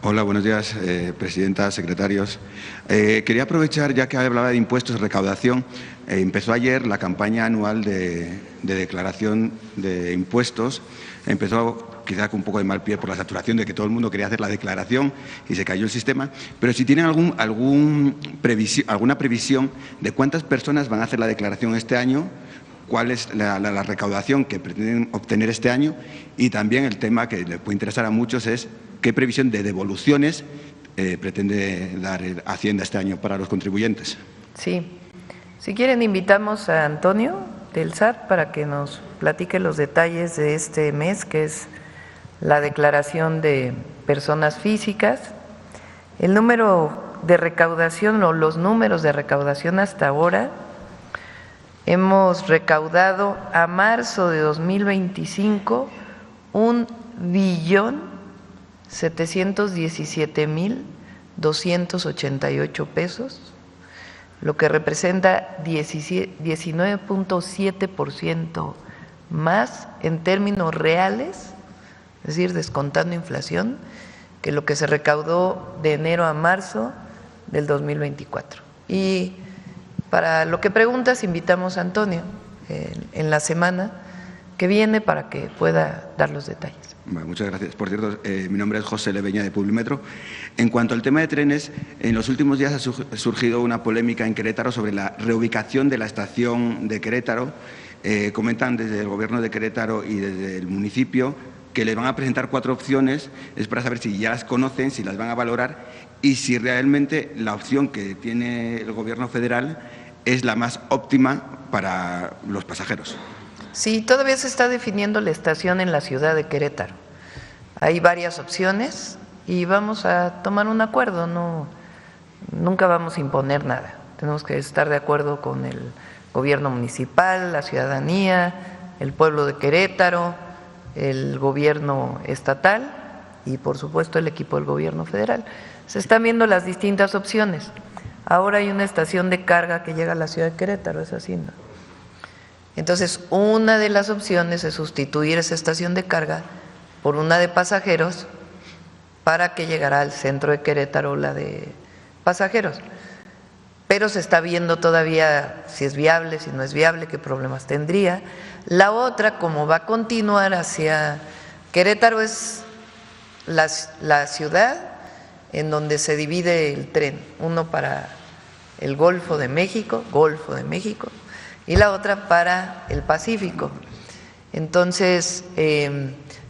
Hola, buenos días, presidenta, secretarios. Quería aprovechar, ya que hablaba de impuestos, recaudación. Empezó ayer la campaña anual de declaración de impuestos. Empezó quizá con un poco de mal pie por la saturación de que todo el mundo quería hacer la declaración y se cayó el sistema. Pero si tienen alguna previsión de cuántas personas van a hacer la declaración este año, cuál es la recaudación que pretenden obtener este año, y también el tema que les puede interesar a muchos es qué previsión de devoluciones pretende dar Hacienda este año para los contribuyentes. Sí. Si quieren, invitamos a Antonio del SAT para que nos platique los detalles de este mes, que es la declaración de personas físicas. El número de recaudación o los números de recaudación hasta ahora: hemos recaudado a marzo de 2025 $1.717.288 pesos, lo que representa 19.7% más en términos reales, es decir, descontando inflación, que lo que se recaudó de enero a marzo del 2024. Y para lo que preguntas, invitamos a Antonio en la semana que viene para que pueda dar los detalles. Bueno, muchas gracias. Por cierto, mi nombre es José Leveña, de Publimetro. En cuanto al tema de trenes, en los últimos días ha surgido una polémica en Querétaro sobre la reubicación de la estación de Querétaro. Comentan desde el Gobierno de Querétaro y desde el municipio que les van a presentar 4 opciones, es para saber si ya las conocen, si las van a valorar y si realmente la opción que tiene el Gobierno federal es la más óptima para los pasajeros. Sí, todavía se está definiendo la estación en la ciudad de Querétaro. Hay varias opciones y vamos a tomar un acuerdo, nunca vamos a imponer nada. Tenemos que estar de acuerdo con el gobierno municipal, la ciudadanía, el pueblo de Querétaro, el gobierno estatal y por supuesto el equipo del gobierno federal. Se están viendo las distintas opciones. Ahora hay una estación de carga que llega a la ciudad de Querétaro, es así, ¿no? Entonces, una de las opciones es sustituir esa estación de carga por una de pasajeros para que llegara al centro de Querétaro la de pasajeros. Pero se está viendo todavía si es viable, si no es viable, qué problemas tendría. La otra, como va a continuar hacia Querétaro, es la ciudad en donde se divide el tren, uno para el Golfo de México, y la otra para el Pacífico. Entonces,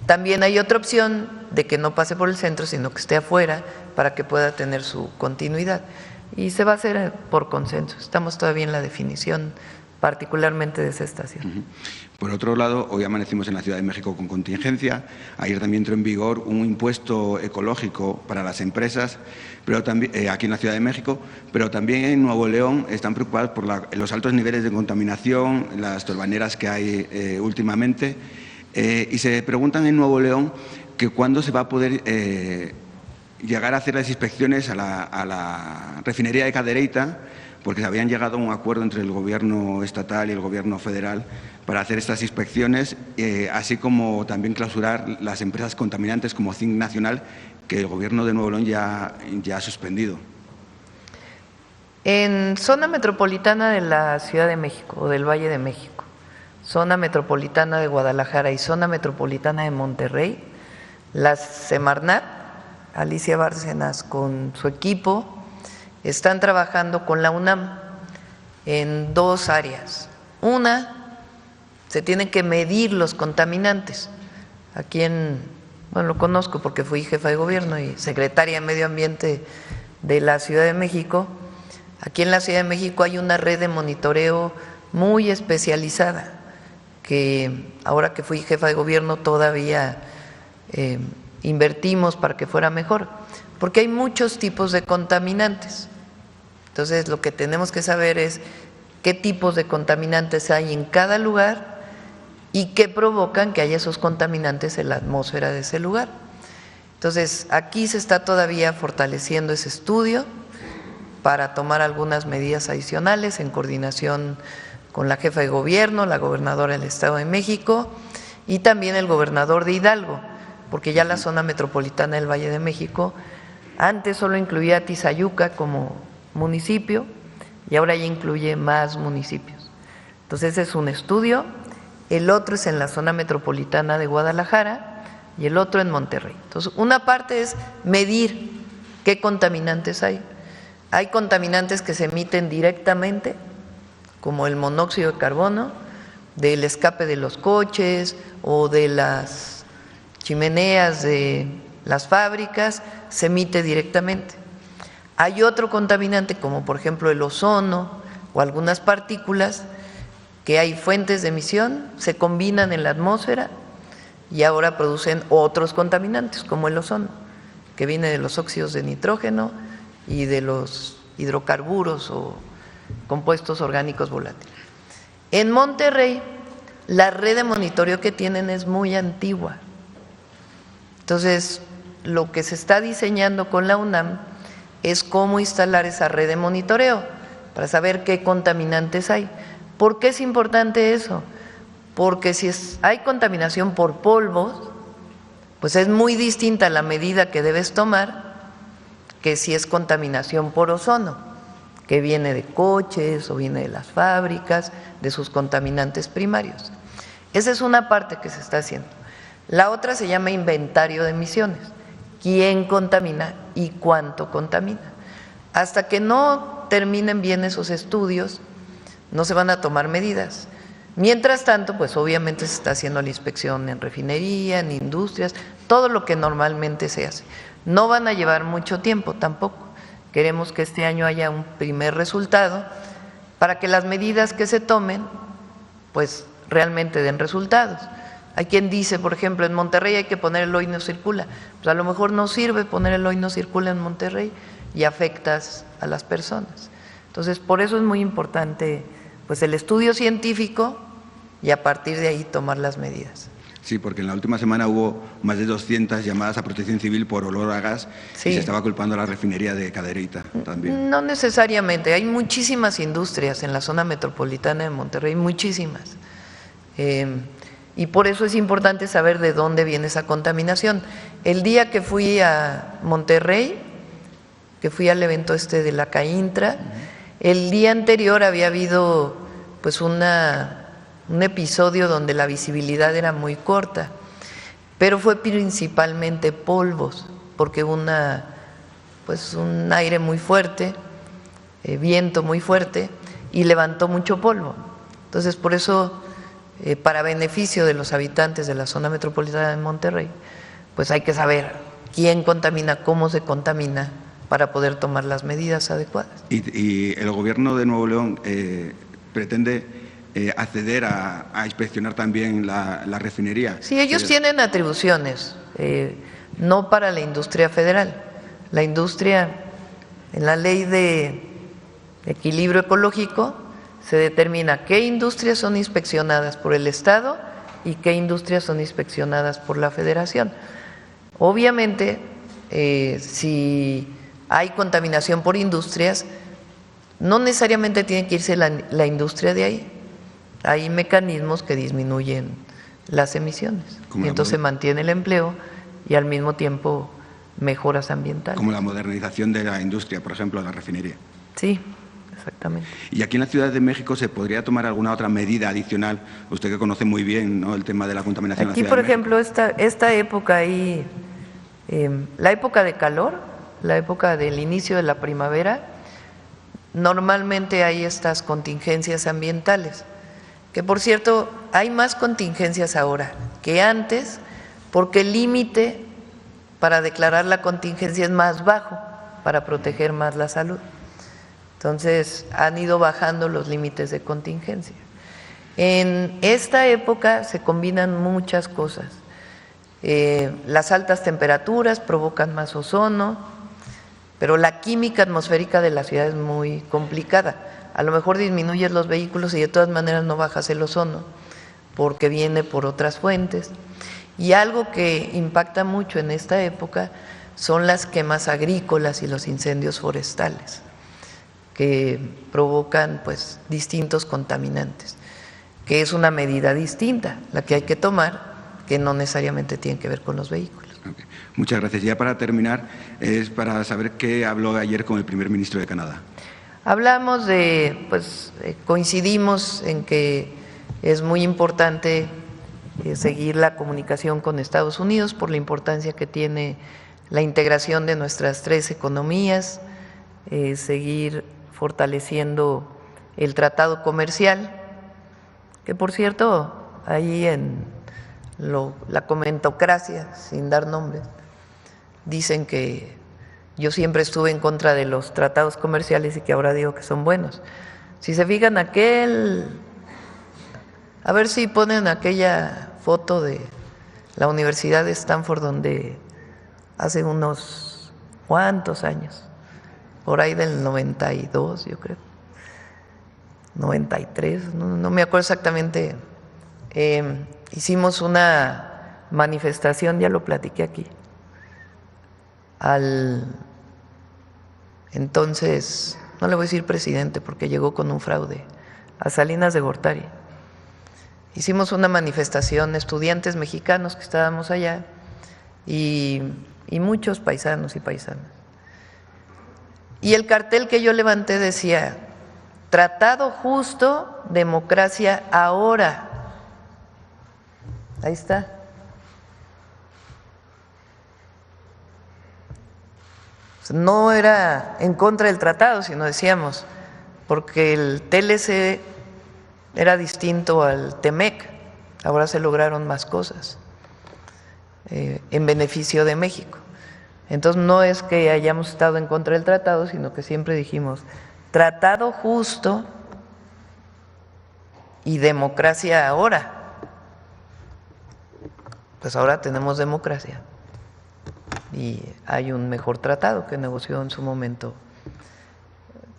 también hay otra opción de que no pase por el centro, sino que esté afuera para que pueda tener su continuidad. Y se va a hacer por consenso. Estamos todavía en la definición, particularmente de esa estación. Por otro lado, hoy amanecimos en la Ciudad de México con contingencia. Ayer también entró en vigor un impuesto ecológico para las empresas, pero también aquí en la Ciudad de México, pero también en Nuevo León están preocupados por los altos niveles de contaminación, las torbaneras que hay últimamente, y se preguntan en Nuevo León que cuándo se va a poder llegar a hacer las inspecciones a la refinería de Cadereyta, porque se habían llegado a un acuerdo entre el Gobierno estatal y el Gobierno federal para hacer estas inspecciones, así como también clausurar las empresas contaminantes como Zinc Nacional, que el Gobierno de Nuevo León ya ha suspendido. En zona metropolitana de la Ciudad de México o del Valle de México, zona metropolitana de Guadalajara y zona metropolitana de Monterrey, la Semarnat, Alicia Bárcenas con su equipo, están trabajando con la UNAM en 2 áreas. Una, se tienen que medir los contaminantes. Aquí bueno, lo conozco porque fui jefa de gobierno y secretaria de Medio Ambiente de la Ciudad de México. Aquí en la Ciudad de México hay una red de monitoreo muy especializada que ahora que fui jefa de gobierno todavía invertimos para que fuera mejor, porque hay muchos tipos de contaminantes. Entonces, lo que tenemos que saber es qué tipos de contaminantes hay en cada lugar y qué provocan que haya esos contaminantes en la atmósfera de ese lugar. Entonces, aquí se está todavía fortaleciendo ese estudio para tomar algunas medidas adicionales en coordinación con la jefa de gobierno, la gobernadora del Estado de México y también el gobernador de Hidalgo, porque ya la zona metropolitana del Valle de México antes solo incluía a Tizayuca como municipio y ahora ya incluye más municipios. Entonces ese es un estudio, el otro es en la zona metropolitana de Guadalajara y el otro en Monterrey. Entonces una parte es medir qué contaminantes hay. Hay contaminantes que se emiten directamente, como el monóxido de carbono, del escape de los coches o de las chimeneas de las fábricas, se emite directamente. Hay otro contaminante, como por ejemplo el ozono o algunas partículas, que hay fuentes de emisión, se combinan en la atmósfera y ahora producen otros contaminantes, como el ozono, que viene de los óxidos de nitrógeno y de los hidrocarburos o compuestos orgánicos volátiles. En Monterrey, la red de monitoreo que tienen es muy antigua. Entonces, lo que se está diseñando con la UNAM es cómo instalar esa red de monitoreo para saber qué contaminantes hay. ¿Por qué es importante eso? Porque si hay contaminación por polvos, pues es muy distinta la medida que debes tomar que si es contaminación por ozono, que viene de coches o viene de las fábricas, de sus contaminantes primarios. Esa es una parte que se está haciendo. La otra se llama inventario de emisiones. ¿Quién contamina y cuánto contamina? Hasta que no terminen bien esos estudios, no se van a tomar medidas. Mientras tanto, pues obviamente se está haciendo la inspección en refinería, en industrias, todo lo que normalmente se hace. No van a llevar mucho tiempo tampoco. Queremos que este año haya un primer resultado para que las medidas que se tomen, pues realmente den resultados. Hay quien dice, por ejemplo, en Monterrey hay que poner el hoy no circula. Pues a lo mejor no sirve poner el hoy no circula en Monterrey y afectas a las personas. Entonces, por eso es muy importante pues el estudio científico y a partir de ahí tomar las medidas. Sí, porque en la última semana hubo más de 200 llamadas a Protección Civil por olor a gas y se estaba culpando a la refinería de Cadereyta también. No necesariamente, hay muchísimas industrias en la zona metropolitana de Monterrey, muchísimas. Y por eso es importante saber de dónde viene esa contaminación. El día que fui a Monterrey, que fui al evento de la CAINTRA, el día anterior había habido pues un episodio donde la visibilidad era muy corta, pero fue principalmente polvos, porque un aire muy fuerte, viento muy fuerte, y levantó mucho polvo. Entonces, por eso, para beneficio de los habitantes de la zona metropolitana de Monterrey, pues hay que saber quién contamina, cómo se contamina, para poder tomar las medidas adecuadas. ¿Y el gobierno de Nuevo León pretende acceder a inspeccionar también la refinería? Sí, ellos tienen atribuciones, no para la industria federal. La industria, en la ley de equilibrio ecológico, se determina qué industrias son inspeccionadas por el Estado y qué industrias son inspeccionadas por la Federación. Obviamente, si hay contaminación por industrias, no necesariamente tiene que irse la industria de ahí. Hay mecanismos que disminuyen las emisiones y entonces se mantiene el empleo y al mismo tiempo mejoras ambientales. Como la modernización de la industria, por ejemplo, de la refinería. Sí, exactamente. ¿Y aquí en la Ciudad de México se podría tomar alguna otra medida adicional? Usted que conoce muy bien, ¿no?, el tema de la contaminación. Aquí, por ejemplo, esta época ahí, la época de calor, la época del inicio de la primavera, normalmente hay estas contingencias ambientales, que por cierto hay más contingencias ahora que antes, porque el límite para declarar la contingencia es más bajo, para proteger más la salud. Entonces han ido bajando los límites de contingencia. En esta época se combinan muchas cosas. Las altas temperaturas provocan más ozono, pero la química atmosférica de la ciudad es muy complicada. A lo mejor disminuyes los vehículos y de todas maneras no bajas el ozono, porque viene por otras fuentes. Y algo que impacta mucho en esta época son las quemas agrícolas y los incendios forestales, que provocan pues distintos contaminantes, que es una medida distinta la que hay que tomar, que no necesariamente tiene que ver con los vehículos. Okay. Muchas gracias. Ya para terminar, es para saber qué habló ayer con el primer ministro de Canadá. Hablamos coincidimos en que es muy importante seguir la comunicación con Estados Unidos por la importancia que tiene la integración de nuestras tres economías, seguir fortaleciendo el tratado comercial, que por cierto, ahí en la comentocracia, sin dar nombres, dicen que yo siempre estuve en contra de los tratados comerciales y que ahora digo que son buenos. Si se fijan a ver si ponen aquella foto de la Universidad de Stanford donde hace unos cuantos años, por ahí del 92 yo creo, 93, no me acuerdo exactamente, hicimos una manifestación, ya lo platiqué aquí, al entonces, no le voy a decir presidente porque llegó con un fraude, a Salinas de Gortari. Hicimos una manifestación, estudiantes mexicanos que estábamos allá y muchos paisanos y paisanas. Y el cartel que yo levanté decía: tratado justo, democracia ahora. Ahí está. No era en contra del tratado, sino decíamos, porque el TLC era distinto al TEMEC, ahora se lograron más cosas en beneficio de México. Entonces no es que hayamos estado en contra del tratado, sino que siempre dijimos tratado justo y democracia ahora. Pues ahora tenemos democracia y hay un mejor tratado que negoció en su momento.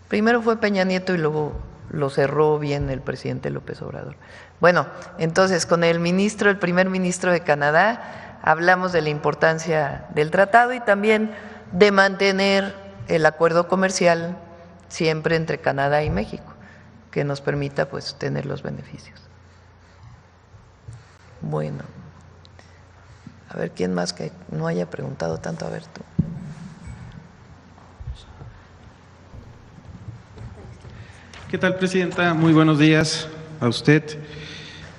Primero fue Peña Nieto y luego lo cerró bien el presidente López Obrador. Bueno, entonces con el primer ministro de Canadá, hablamos de la importancia del tratado y también de mantener el acuerdo comercial siempre entre Canadá y México, que nos permita pues tener los beneficios. Bueno, a ver quién más que no haya preguntado tanto, a ver tú. ¿Qué tal, Presidenta? Muy buenos días a usted.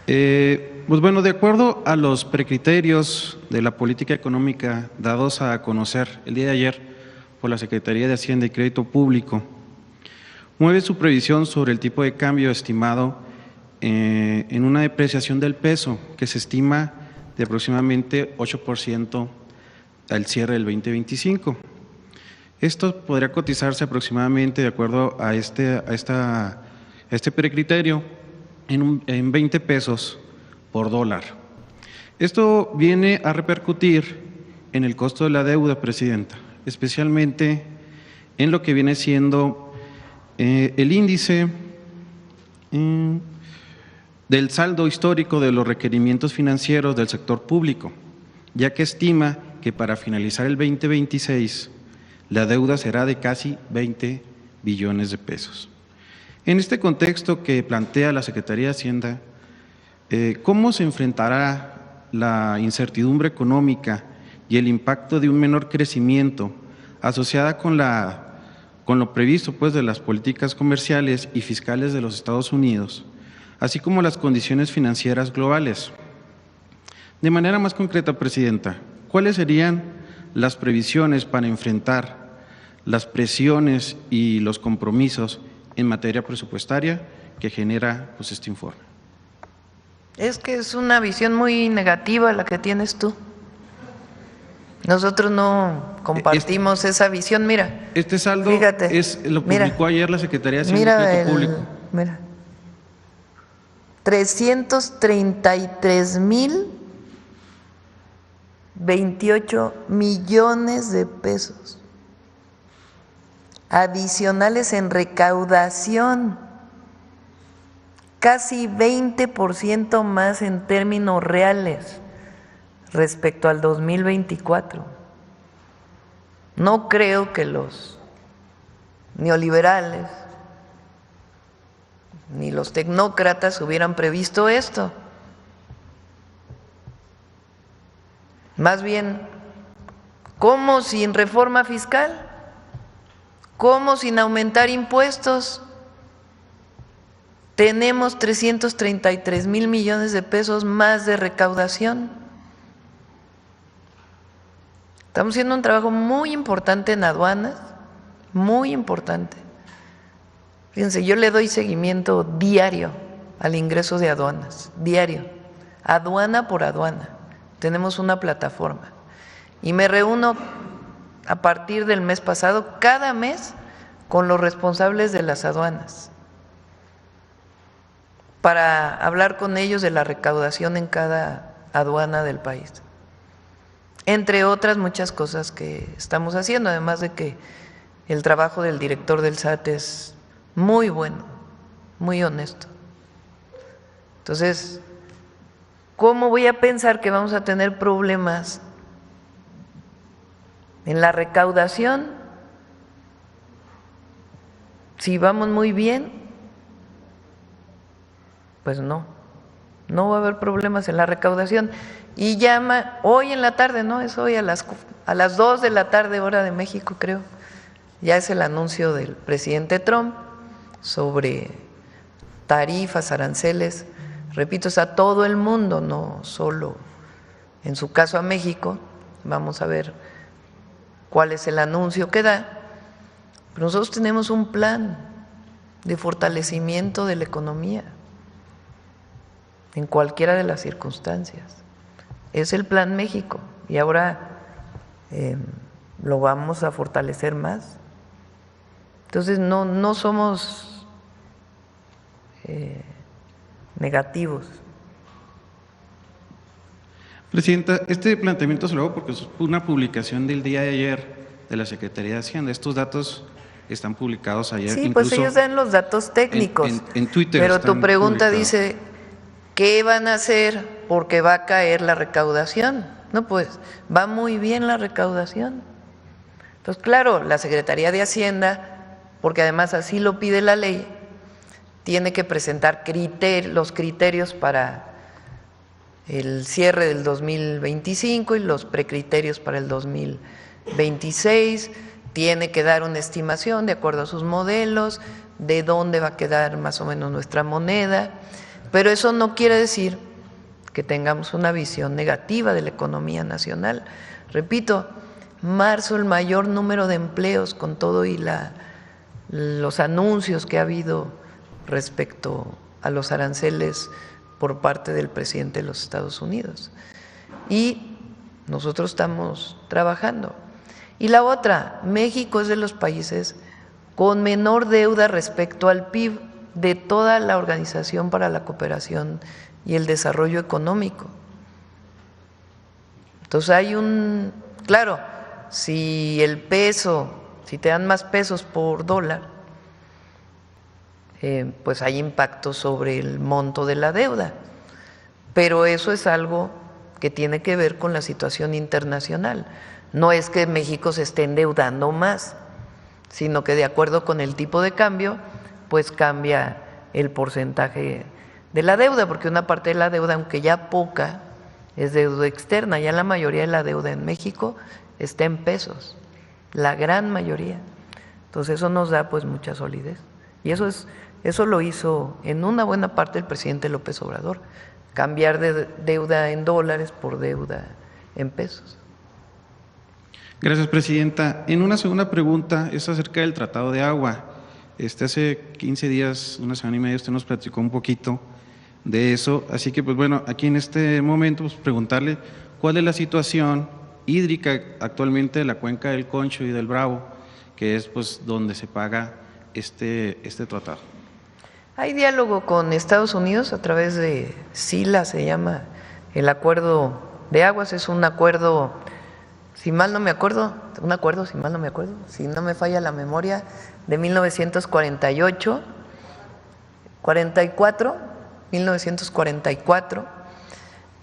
Pues bueno, de acuerdo a los precriterios de la política económica dados a conocer el día de ayer por la Secretaría de Hacienda y Crédito Público, mueve su previsión sobre el tipo de cambio estimado en una depreciación del peso que se estima de aproximadamente 8% al cierre del 2025. Esto podría cotizarse aproximadamente, de acuerdo a este precriterio, en 20 pesos por dólar. Esto viene a repercutir en el costo de la deuda, Presidenta, especialmente en lo que viene siendo el índice del saldo histórico de los requerimientos financieros del sector público, ya que estima que para finalizar el 2026 la deuda será de casi 20 billones de pesos. En este contexto que plantea la Secretaría de Hacienda, ¿cómo se enfrentará la incertidumbre económica y el impacto de un menor crecimiento asociada con lo previsto pues, de las políticas comerciales y fiscales de los Estados Unidos, así como las condiciones financieras globales? De manera más concreta, Presidenta, ¿cuáles serían las previsiones para enfrentar las presiones y los compromisos en materia presupuestaria que genera pues, este informe? Es que es una visión muy negativa la que tienes tú. Nosotros no compartimos esa visión. Mira, este saldo fíjate, lo publicó ayer la Secretaría de Hacienda y Crédito Público. Mira, 333,028 millones de pesos adicionales en recaudación, casi 20% más en términos reales respecto al 2024. No creo que los neoliberales ni los tecnócratas hubieran previsto esto. Más bien, ¿cómo sin reforma fiscal? ¿Cómo sin aumentar impuestos? Tenemos 333,000 millones de pesos más de recaudación. Estamos haciendo un trabajo muy importante en aduanas, muy importante. Fíjense, yo le doy seguimiento diario al ingreso de aduanas, diario, aduana por aduana. Tenemos una plataforma y me reúno a partir del mes pasado, cada mes, con los responsables de las aduanas para hablar con ellos de la recaudación en cada aduana del país, entre otras muchas cosas que estamos haciendo, además de que el trabajo del director del SAT es muy bueno, muy honesto. Entonces, ¿cómo voy a pensar que vamos a tener problemas en la recaudación si vamos muy bien? Pues no va a haber problemas en la recaudación. Y llama hoy en la tarde, ¿no? Es hoy a las 2 de la tarde, hora de México, creo. Ya es el anuncio del presidente Trump sobre tarifas, aranceles, repito, es a todo el mundo, no solo en su caso a México. Vamos a ver cuál es el anuncio que da, pero nosotros tenemos un plan de fortalecimiento de la economía en cualquiera de las circunstancias. Es el Plan México y ahora lo vamos a fortalecer más. Entonces no somos negativos. Presidenta, este planteamiento se lo hago porque es una publicación del día de ayer de la Secretaría de Hacienda. Estos datos están publicados ayer. Sí, pues ellos dan los datos técnicos. En Twitter. Pero tu pregunta publicados. dice, ¿qué van a hacer porque va a caer la recaudación? No, pues va muy bien la recaudación. Entonces, claro, la Secretaría de Hacienda, porque además así lo pide la ley, tiene que presentar los criterios para el cierre del 2025 y los precriterios para el 2026, tiene que dar una estimación de acuerdo a sus modelos, de dónde va a quedar más o menos nuestra moneda, pero eso no quiere decir que tengamos una visión negativa de la economía nacional. Repito, marzo el mayor número de empleos con todo y los anuncios que ha habido respecto a los aranceles por parte del presidente de los Estados Unidos. Y nosotros estamos trabajando. Y la otra, México es de los países con menor deuda respecto al PIB de toda la Organización para la Cooperación y el Desarrollo Económico. Entonces claro, si te dan más pesos por dólar, pues hay impacto sobre el monto de la deuda, pero eso es algo que tiene que ver con la situación internacional. No es que México se esté endeudando más, sino que de acuerdo con el tipo de cambio, pues cambia el porcentaje de la deuda, porque una parte de la deuda, aunque ya poca, es deuda externa. Ya la mayoría de la deuda en México está en pesos, la gran mayoría. Entonces eso nos da pues mucha solidez. Y eso lo hizo en una buena parte el presidente López Obrador, cambiar de deuda en dólares por deuda en pesos. Gracias, Presidenta. En una segunda pregunta es acerca del Tratado de Agua. Hace 15 días, una semana y media, usted nos platicó un poquito de eso. Así que, pues bueno, aquí en este momento, pues preguntarle cuál es la situación hídrica actualmente de la cuenca del Concho y del Bravo, que es pues donde se paga este tratado. Hay diálogo con Estados Unidos a través de SILA, se llama el Acuerdo de Aguas. Es un acuerdo, si mal no me acuerdo, si no me falla la memoria, de 1944,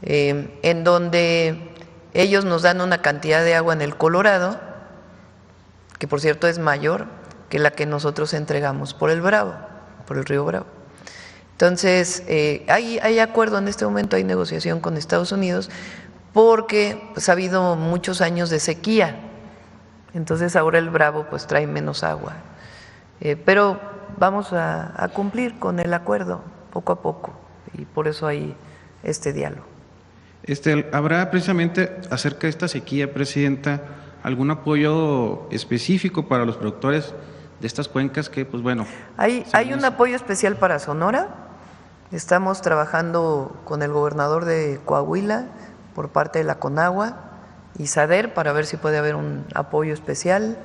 en donde ellos nos dan una cantidad de agua en el Colorado, que por cierto es mayor que la que nosotros entregamos por el Bravo, por el río Bravo. Entonces, hay acuerdo en este momento, hay negociación con Estados Unidos, porque pues, ha habido muchos años de sequía, entonces ahora el Bravo pues trae menos agua, pero vamos a cumplir con el acuerdo poco a poco y por eso hay este diálogo. ¿Habrá precisamente acerca de esta sequía, Presidenta, algún apoyo específico para los productores de estas cuencas que, pues bueno… Hay un apoyo especial para Sonora. Estamos trabajando con el gobernador de Coahuila por parte de la Conagua y SADER para ver si puede haber un apoyo especial.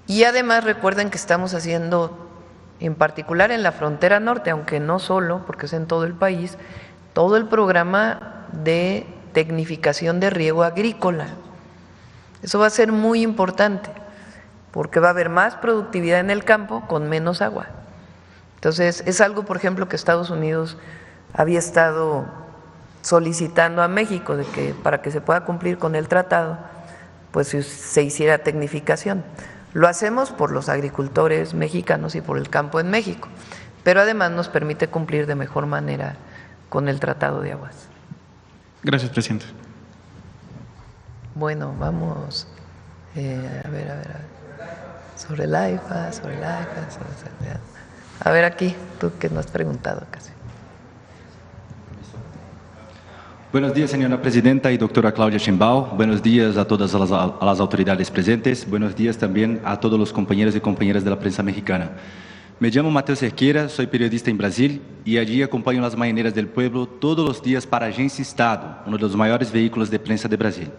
Y además recuerden que estamos haciendo, en particular en la frontera norte, aunque no solo, porque es en todo el país, todo el programa de tecnificación de riego agrícola. Eso va a ser muy importante, porque va a haber más productividad en el campo con menos agua. Entonces, es algo, por ejemplo, que Estados Unidos había estado solicitando a México, de que para que se pueda cumplir con el tratado, pues se hiciera tecnificación. Lo hacemos por los agricultores mexicanos y por el campo en México, pero además nos permite cumplir de mejor manera con el Tratado de Aguas. Gracias, Presidente. Bueno, vamos a ver. Sobre el AIFA, a ver aquí, tú que nos has preguntado casi. Buenos días, señora Presidenta y doctora Claudia Sheinbaum. Buenos días a todas las autoridades presentes. Buenos días también a todos los compañeros y compañeras de la prensa mexicana. Me llamo Mateo Cerqueira, soy periodista en Brasil y allí acompaño las mañaneras del pueblo todos los días para Agência Estado, uno de los mayores vehículos de prensa de Brasil.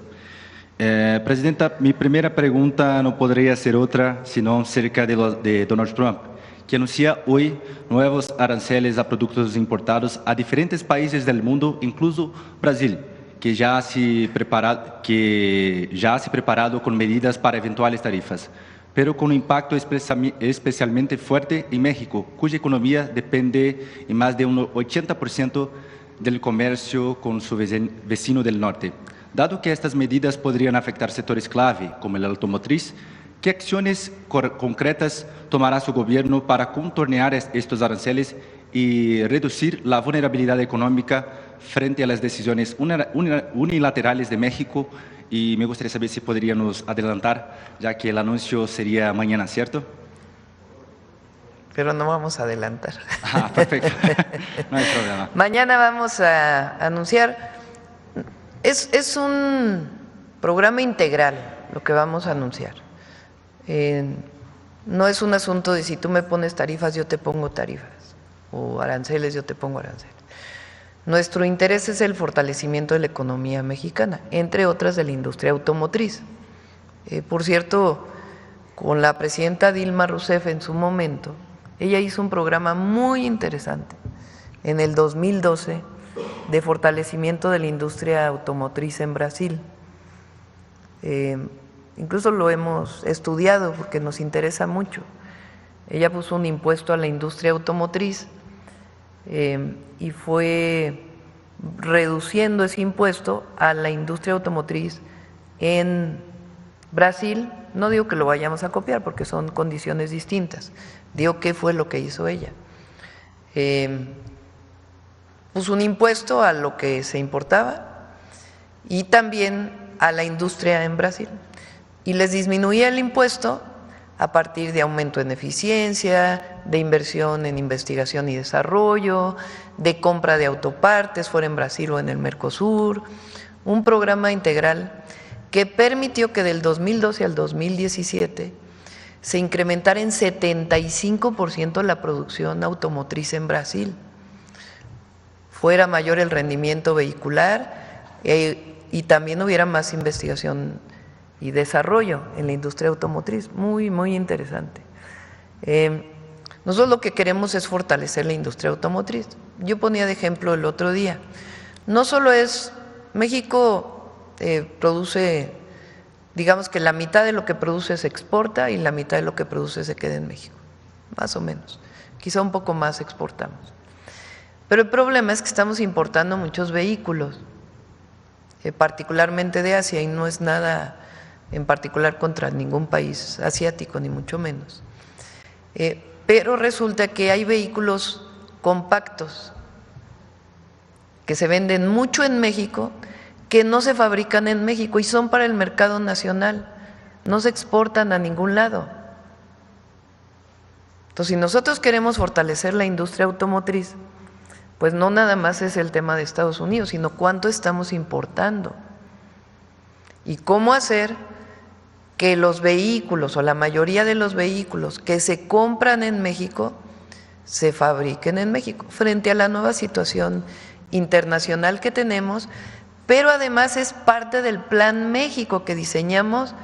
Presidenta, mi primera pregunta no podría ser otra sino acerca de Donald Trump, que anuncia hoy nuevos aranceles a productos importados a diferentes países del mundo, incluso Brasil, que ya se ha preparado con medidas para eventuales tarifas, pero con un impacto especialmente fuerte en México, cuya economía depende en más de un 80% del comercio con su vecino del norte. Dado que estas medidas podrían afectar sectores clave, como el automotriz, ¿qué acciones concretas tomará su gobierno para contornear estos aranceles y reducir la vulnerabilidad económica frente a las decisiones unilaterales de México? Y me gustaría saber si podríamos adelantar, ya que el anuncio sería mañana, ¿cierto? Pero no vamos a adelantar. Ah, perfecto. No hay problema. Mañana vamos a anunciar. Es un programa integral lo que vamos a anunciar. No es un asunto de si tú me pones tarifas, yo te pongo tarifas, o aranceles, yo te pongo aranceles. Nuestro interés es el fortalecimiento de la economía mexicana, entre otras de la industria automotriz. Por cierto, con la presidenta Dilma Rousseff en su momento, ella hizo un programa muy interesante en el 2012 de fortalecimiento de la industria automotriz en Brasil. Incluso lo hemos estudiado porque nos interesa mucho. Ella puso un impuesto a la industria automotriz y fue reduciendo ese impuesto a la industria automotriz en Brasil. No digo que lo vayamos a copiar porque son condiciones distintas, digo qué fue lo que hizo ella. Puso un impuesto a lo que se importaba y también a la industria en Brasil, y les disminuía el impuesto a partir de aumento en eficiencia, de inversión en investigación y desarrollo, de compra de autopartes, fuera en Brasil o en el Mercosur, un programa integral que permitió que del 2012 al 2017 se incrementara en 75% la producción automotriz en Brasil, fuera mayor el rendimiento vehicular y también hubiera más investigación y desarrollo en la industria automotriz. Muy, muy interesante. Nosotros lo que queremos es fortalecer la industria automotriz. Yo ponía de ejemplo el otro día, no solo es, México produce, digamos que la mitad de lo que produce se exporta y la mitad de lo que produce se queda en México, más o menos, quizá un poco más exportamos. Pero el problema es que estamos importando muchos vehículos, particularmente de Asia, y no es nada en particular contra ningún país asiático, ni mucho menos. Pero resulta que hay vehículos compactos que se venden mucho en México, que no se fabrican en México y son para el mercado nacional, no se exportan a ningún lado. Entonces, si nosotros queremos fortalecer la industria automotriz, pues no nada más es el tema de Estados Unidos, sino cuánto estamos importando y cómo hacer que los vehículos o la mayoría de los vehículos que se compran en México se fabriquen en México, frente a la nueva situación internacional que tenemos, pero además es parte del Plan México que diseñamos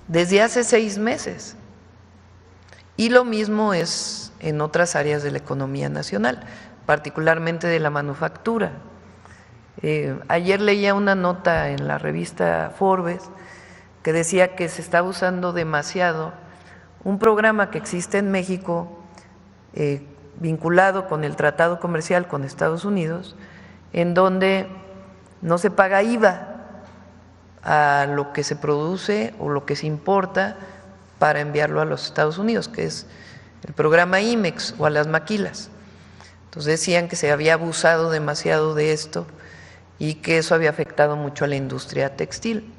desde hace 6 meses. Y lo mismo es en otras áreas de la economía nacional, particularmente de la manufactura. Ayer leía una nota en la revista Forbes que decía que se está usando demasiado un programa que existe en México vinculado con el tratado comercial con Estados Unidos, en donde no se paga IVA a lo que se produce o lo que se importa para enviarlo a los Estados Unidos, que es el programa IMEX, o a las maquilas. Entonces decían que se había abusado demasiado de esto y que eso había afectado mucho a la industria textil.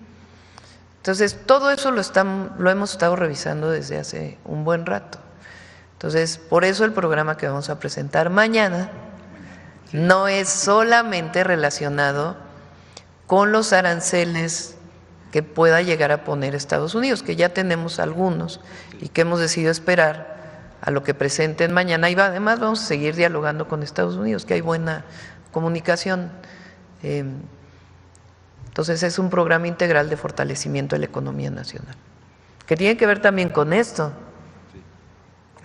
Entonces, todo eso lo hemos estado revisando desde hace un buen rato. Entonces, por eso el programa que vamos a presentar mañana no es solamente relacionado con los aranceles que pueda llegar a poner Estados Unidos, que ya tenemos algunos y que hemos decidido esperar a lo que presenten mañana. Y además vamos a seguir dialogando con Estados Unidos, que hay buena comunicación. Entonces es un programa integral de fortalecimiento de la economía nacional, que tiene que ver también con esto.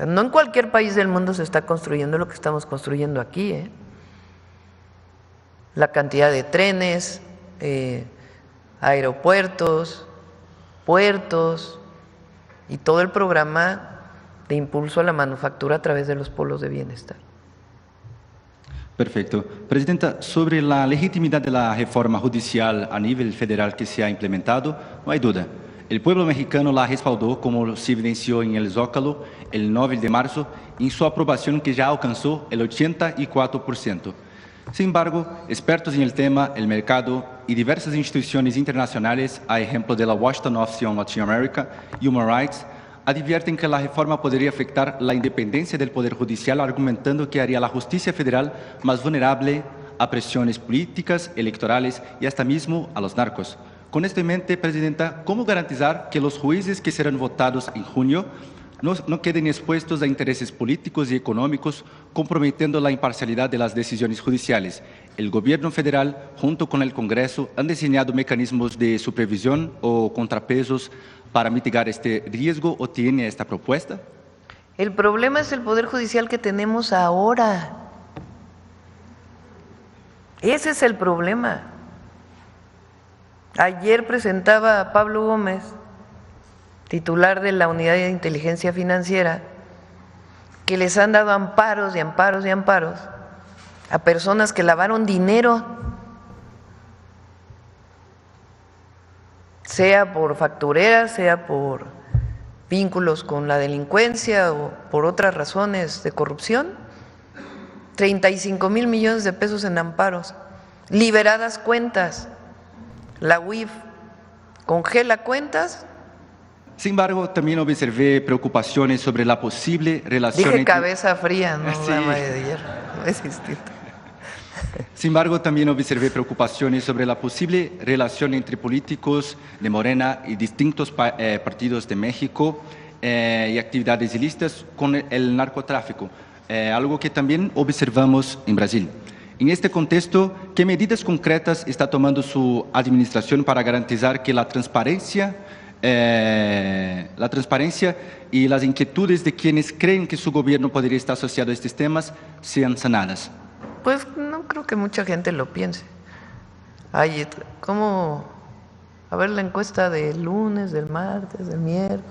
No en cualquier país del mundo se está construyendo lo que estamos construyendo aquí, ¿eh? La cantidad de trenes, aeropuertos, puertos y todo el programa de impulso a la manufactura a través de los polos de bienestar. Perfecto. Presidenta, sobre la legitimidad de la reforma judicial a nivel federal que se ha implementado, no hay duda. El pueblo mexicano la respaldó, como se evidenció en el Zócalo el 9 de marzo, en su aprobación que ya alcanzó el 84%. Sin embargo, expertos en el tema, el mercado y diversas instituciones internacionales, a ejemplo de la Washington Office on Latin America, Human Rights, advierten que la reforma podría afectar la independencia del Poder Judicial, argumentando que haría la justicia federal más vulnerable a presiones políticas, electorales y hasta mismo a los narcos. Con esto en mente, Presidenta, ¿cómo garantizar que los jueces que serán votados en junio no queden expuestos a intereses políticos y económicos, comprometiendo la imparcialidad de las decisiones judiciales? El Gobierno federal, junto con el Congreso, han diseñado mecanismos de supervisión o contrapesos para mitigar este riesgo, o tiene esta propuesta? El problema es el Poder Judicial que tenemos ahora. Ese es el problema. Ayer presentaba a Pablo Gómez, titular de la Unidad de Inteligencia Financiera, que les han dado amparos y amparos y amparos a personas que lavaron dinero, sea por factureras, sea por vínculos con la delincuencia o por otras razones de corrupción. 35,000 millones de pesos en amparos, liberadas cuentas. La UIF congela cuentas. Sin embargo, también observé preocupaciones sobre la posible relación... Dije cabeza fría, no sí. dama de hierro, es distinto. Sin embargo, también observé preocupaciones sobre la posible relación entre políticos de Morena y distintos partidos de México y actividades ilícitas con el narcotráfico, algo que también observamos en Brasil. En este contexto, ¿qué medidas concretas está tomando su administración para garantizar que la transparencia y las inquietudes de quienes creen que su gobierno podría estar asociado a estos temas sean sanadas? Pues no creo que mucha gente lo piense. Ay, ¿cómo? A ver la encuesta del lunes, del martes, del miércoles.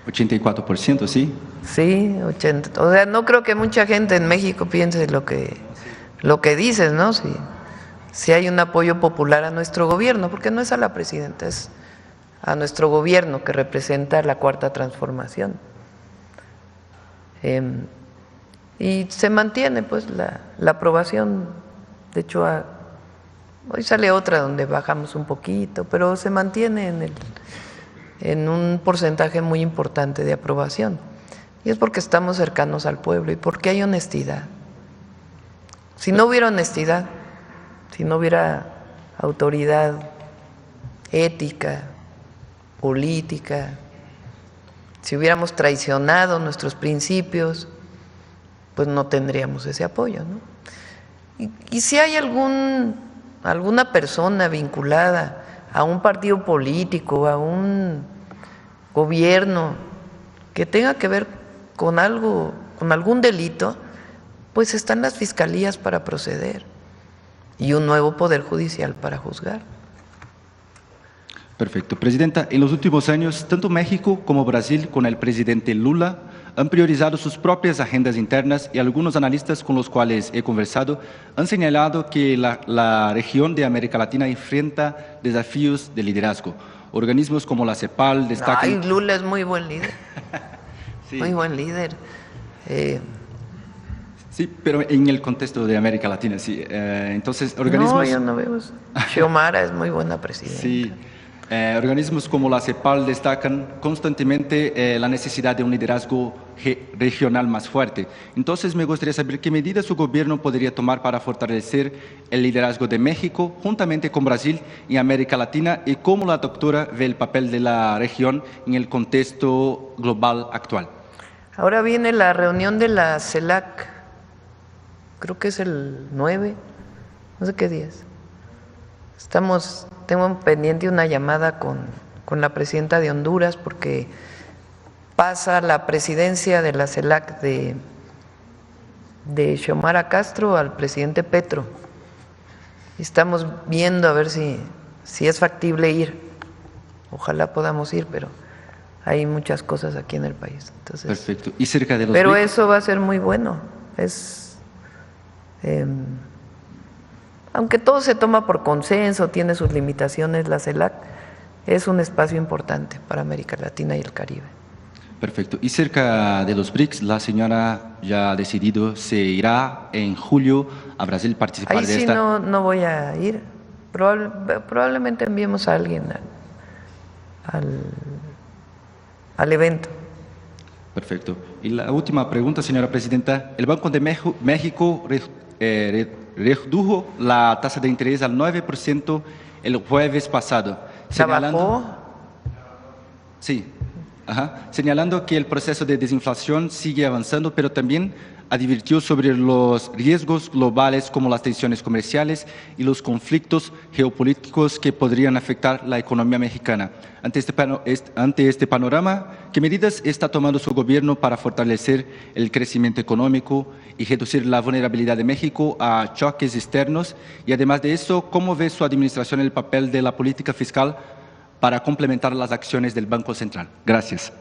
84%, ¿sí? Sí, 80. O sea, no creo que mucha gente en México piense lo que dices, ¿no? Si hay un apoyo popular a nuestro gobierno, porque no es a la presidenta, es a nuestro gobierno que representa la Cuarta Transformación. Y se mantiene pues la aprobación. De hecho, hoy sale otra donde bajamos un poquito, pero se mantiene en un porcentaje muy importante de aprobación. Y es porque estamos cercanos al pueblo y porque hay honestidad. Si no hubiera honestidad, si no hubiera autoridad ética, política, si hubiéramos traicionado nuestros principios, pues no tendríamos ese apoyo, ¿no? Y si hay alguna persona vinculada a un partido político, a un gobierno que tenga que ver con algo, con algún delito, pues están las fiscalías para proceder y un nuevo poder judicial para juzgar. Perfecto. Presidenta, en los últimos años, tanto México como Brasil, con el presidente Lula, han priorizado sus propias agendas internas y algunos analistas con los cuales he conversado han señalado que la región de América Latina enfrenta desafíos de liderazgo. Organismos como la CEPAL destacan... Ay, Lula es muy buen líder, sí. Muy buen líder. Sí, pero en el contexto de América Latina, sí. Entonces, organismos... No, yo no veo eso. Xiomara es muy buena presidenta. Sí. Organismos como la CEPAL destacan constantemente la necesidad de un liderazgo regional más fuerte. Entonces, me gustaría saber qué medidas su gobierno podría tomar para fortalecer el liderazgo de México, juntamente con Brasil y América Latina, y cómo la doctora ve el papel de la región en el contexto global actual. Ahora viene la reunión de la CELAC, creo que es el 9, no sé qué día es. Tengo pendiente una llamada con la presidenta de Honduras porque pasa la presidencia de la CELAC de Xiomara Castro al presidente Petro. Estamos viendo a ver si es factible ir. Ojalá podamos ir, pero hay muchas cosas aquí en el país. Entonces, perfecto. ¿Y cerca de los pero BRICS? eso va a ser muy bueno. Aunque todo se toma por consenso, tiene sus limitaciones, la CELAC es un espacio importante para América Latina y el Caribe. Perfecto. Y cerca de los BRICS, la señora ya ha decidido, se irá en julio a Brasil participar Ahí de sí esta. no voy a ir. Probablemente enviemos a alguien al evento. Perfecto. Y la última pregunta, señora presidenta. El Banco de México redujo la tasa de interés al 9% el jueves pasado. ¿Bajó? Sí. Señalando que el proceso de desinflación sigue avanzando, pero también advirtió sobre los riesgos globales como las tensiones comerciales y los conflictos geopolíticos que podrían afectar la economía mexicana. Ante este panorama, ¿qué medidas está tomando su gobierno para fortalecer el crecimiento económico y reducir la vulnerabilidad de México a choques externos? Y además de eso, ¿cómo ve su administración el papel de la política fiscal para complementar las acciones del Banco Central? Gracias.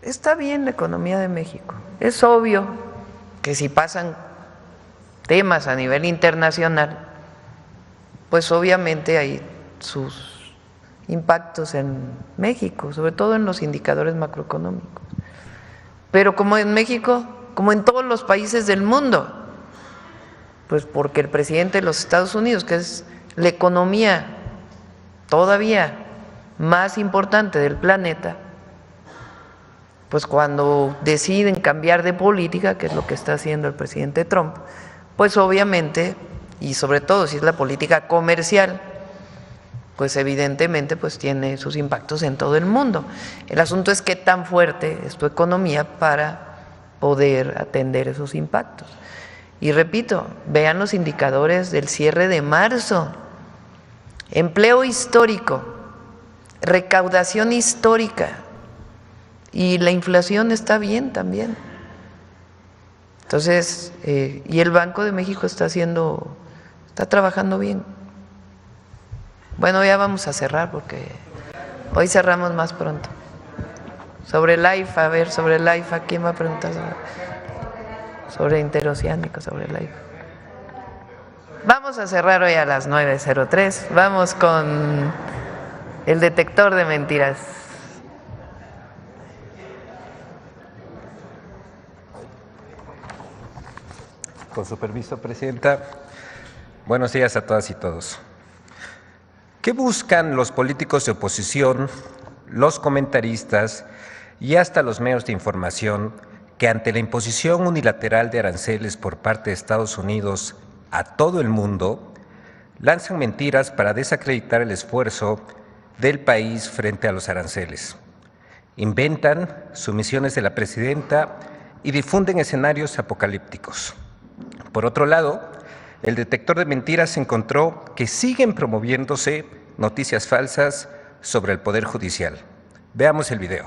Está bien la economía de México. Es obvio que si pasan temas a nivel internacional, pues obviamente hay sus impactos en México, sobre todo en los indicadores macroeconómicos. Pero como en México, como en todos los países del mundo, pues porque el presidente de los Estados Unidos, que es la economía todavía más importante del planeta, pues cuando deciden cambiar de política, que es lo que está haciendo el presidente Trump, pues obviamente, y sobre todo si es la política comercial, pues evidentemente pues tiene sus impactos en todo el mundo. El asunto es qué tan fuerte es tu economía para poder atender esos impactos. Y repito, vean los indicadores del cierre de marzo. Empleo histórico, recaudación histórica, y la inflación está bien también. Entonces, y el Banco de México está trabajando bien. Bueno, ya vamos a cerrar porque hoy cerramos más pronto. Sobre el AIFA, a ver, sobre el AIFA, ¿quién va a preguntar sobre interoceánico, sobre el AIFA? Vamos a cerrar hoy a las 9:03. Vamos con el detector de mentiras. Con su permiso, Presidenta. Buenos días a todas y todos. ¿Qué buscan los políticos de oposición, los comentaristas y hasta los medios de información que ante la imposición unilateral de aranceles por parte de Estados Unidos a todo el mundo, lanzan mentiras para desacreditar el esfuerzo del país frente a los aranceles? Inventan sumisiones de la presidenta y difunden escenarios apocalípticos. Por otro lado, el detector de mentiras encontró que siguen promoviéndose noticias falsas sobre el Poder Judicial. Veamos el video.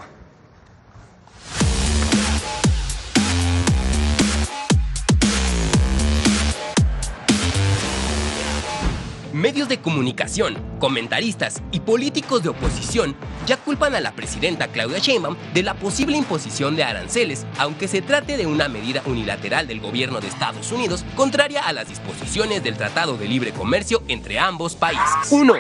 Medios de comunicación, comentaristas y políticos de oposición ya culpan a la presidenta Claudia Sheinbaum de la posible imposición de aranceles, aunque se trate de una medida unilateral del gobierno de Estados Unidos contraria a las disposiciones del Tratado de Libre Comercio entre ambos países. 1.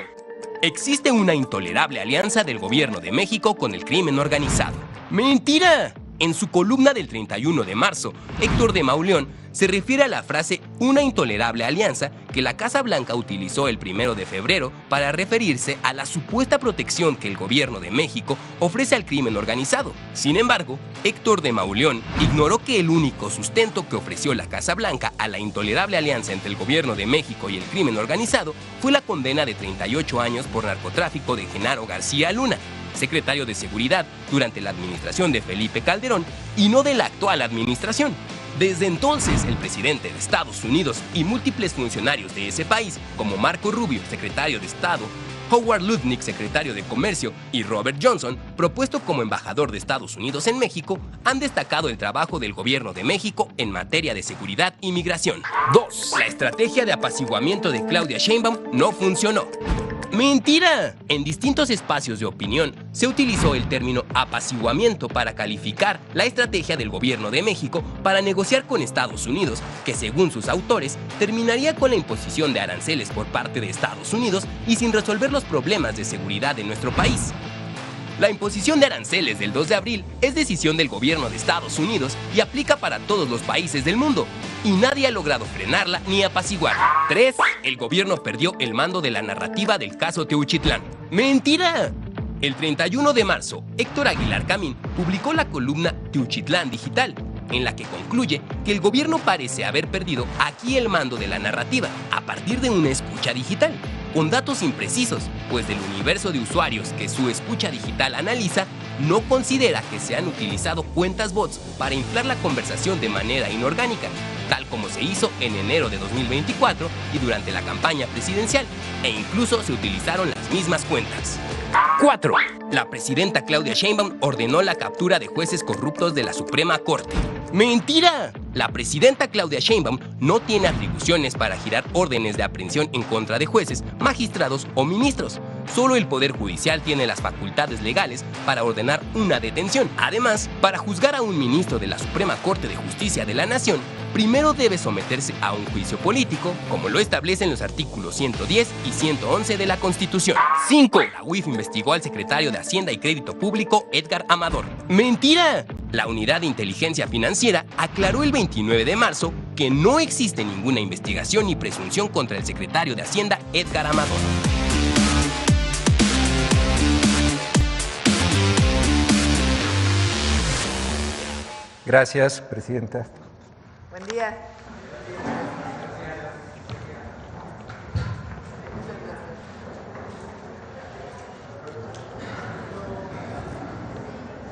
Existe una intolerable alianza del gobierno de México con el crimen organizado. ¡Mentira! En su columna del 31 de marzo, Héctor de Mauleón se refiere a la frase "una intolerable alianza" que la Casa Blanca utilizó el 1 de febrero para referirse a la supuesta protección que el gobierno de México ofrece al crimen organizado. Sin embargo, Héctor de Mauleón ignoró que el único sustento que ofreció la Casa Blanca a la intolerable alianza entre el gobierno de México y el crimen organizado fue la condena de 38 años por narcotráfico de Genaro García Luna. secretario de Seguridad durante la administración de Felipe Calderón y no de la actual administración. Desde entonces, el presidente de Estados Unidos y múltiples funcionarios de ese país, como Marco Rubio, secretario de Estado, Howard Lutnick, secretario de Comercio, y Robert Johnson, propuesto como embajador de Estados Unidos en México, han destacado el trabajo del gobierno de México en materia de seguridad y migración. 2. La estrategia de apaciguamiento de Claudia Sheinbaum no funcionó. ¡Mentira! En distintos espacios de opinión se utilizó el término apaciguamiento para calificar la estrategia del gobierno de México para negociar con Estados Unidos, que según sus autores terminaría con la imposición de aranceles por parte de Estados Unidos y sin resolver los problemas de seguridad de nuestro país. La imposición de aranceles del 2 de abril es decisión del gobierno de Estados Unidos y aplica para todos los países del mundo, y nadie ha logrado frenarla ni apaciguarla. 3. El gobierno perdió el mando de la narrativa del caso Teuchitlán. ¡Mentira! El 31 de marzo, Héctor Aguilar Camín publicó la columna Teuchitlán Digital, en la que concluye que el gobierno parece haber perdido aquí el mando de la narrativa a partir de una escucha digital, con datos imprecisos, pues del universo de usuarios que su escucha digital analiza, no considera que se han utilizado cuentas bots para inflar la conversación de manera inorgánica, tal como se hizo en enero de 2024 y durante la campaña presidencial, e incluso se utilizaron las mismas cuentas. 4. La presidenta Claudia Sheinbaum ordenó la captura de jueces corruptos de la Suprema Corte. ¡Mentira! La presidenta Claudia Sheinbaum no tiene atribuciones para girar órdenes de aprehensión en contra de jueces, magistrados o ministros. Solo el Poder Judicial tiene las facultades legales para ordenar una detención. Además, para juzgar a un ministro de la Suprema Corte de Justicia de la Nación, primero debe someterse a un juicio político, como lo establecen los artículos 110 y 111 de la Constitución. 5. La UIF investigó al secretario de Hacienda y Crédito Público, Edgar Amador. ¡Mentira! La Unidad de Inteligencia Financiera aclaró el 29 de marzo que no existe ninguna investigación ni presunción contra el secretario de Hacienda, Edgar Amador. Gracias, presidenta. Buen día.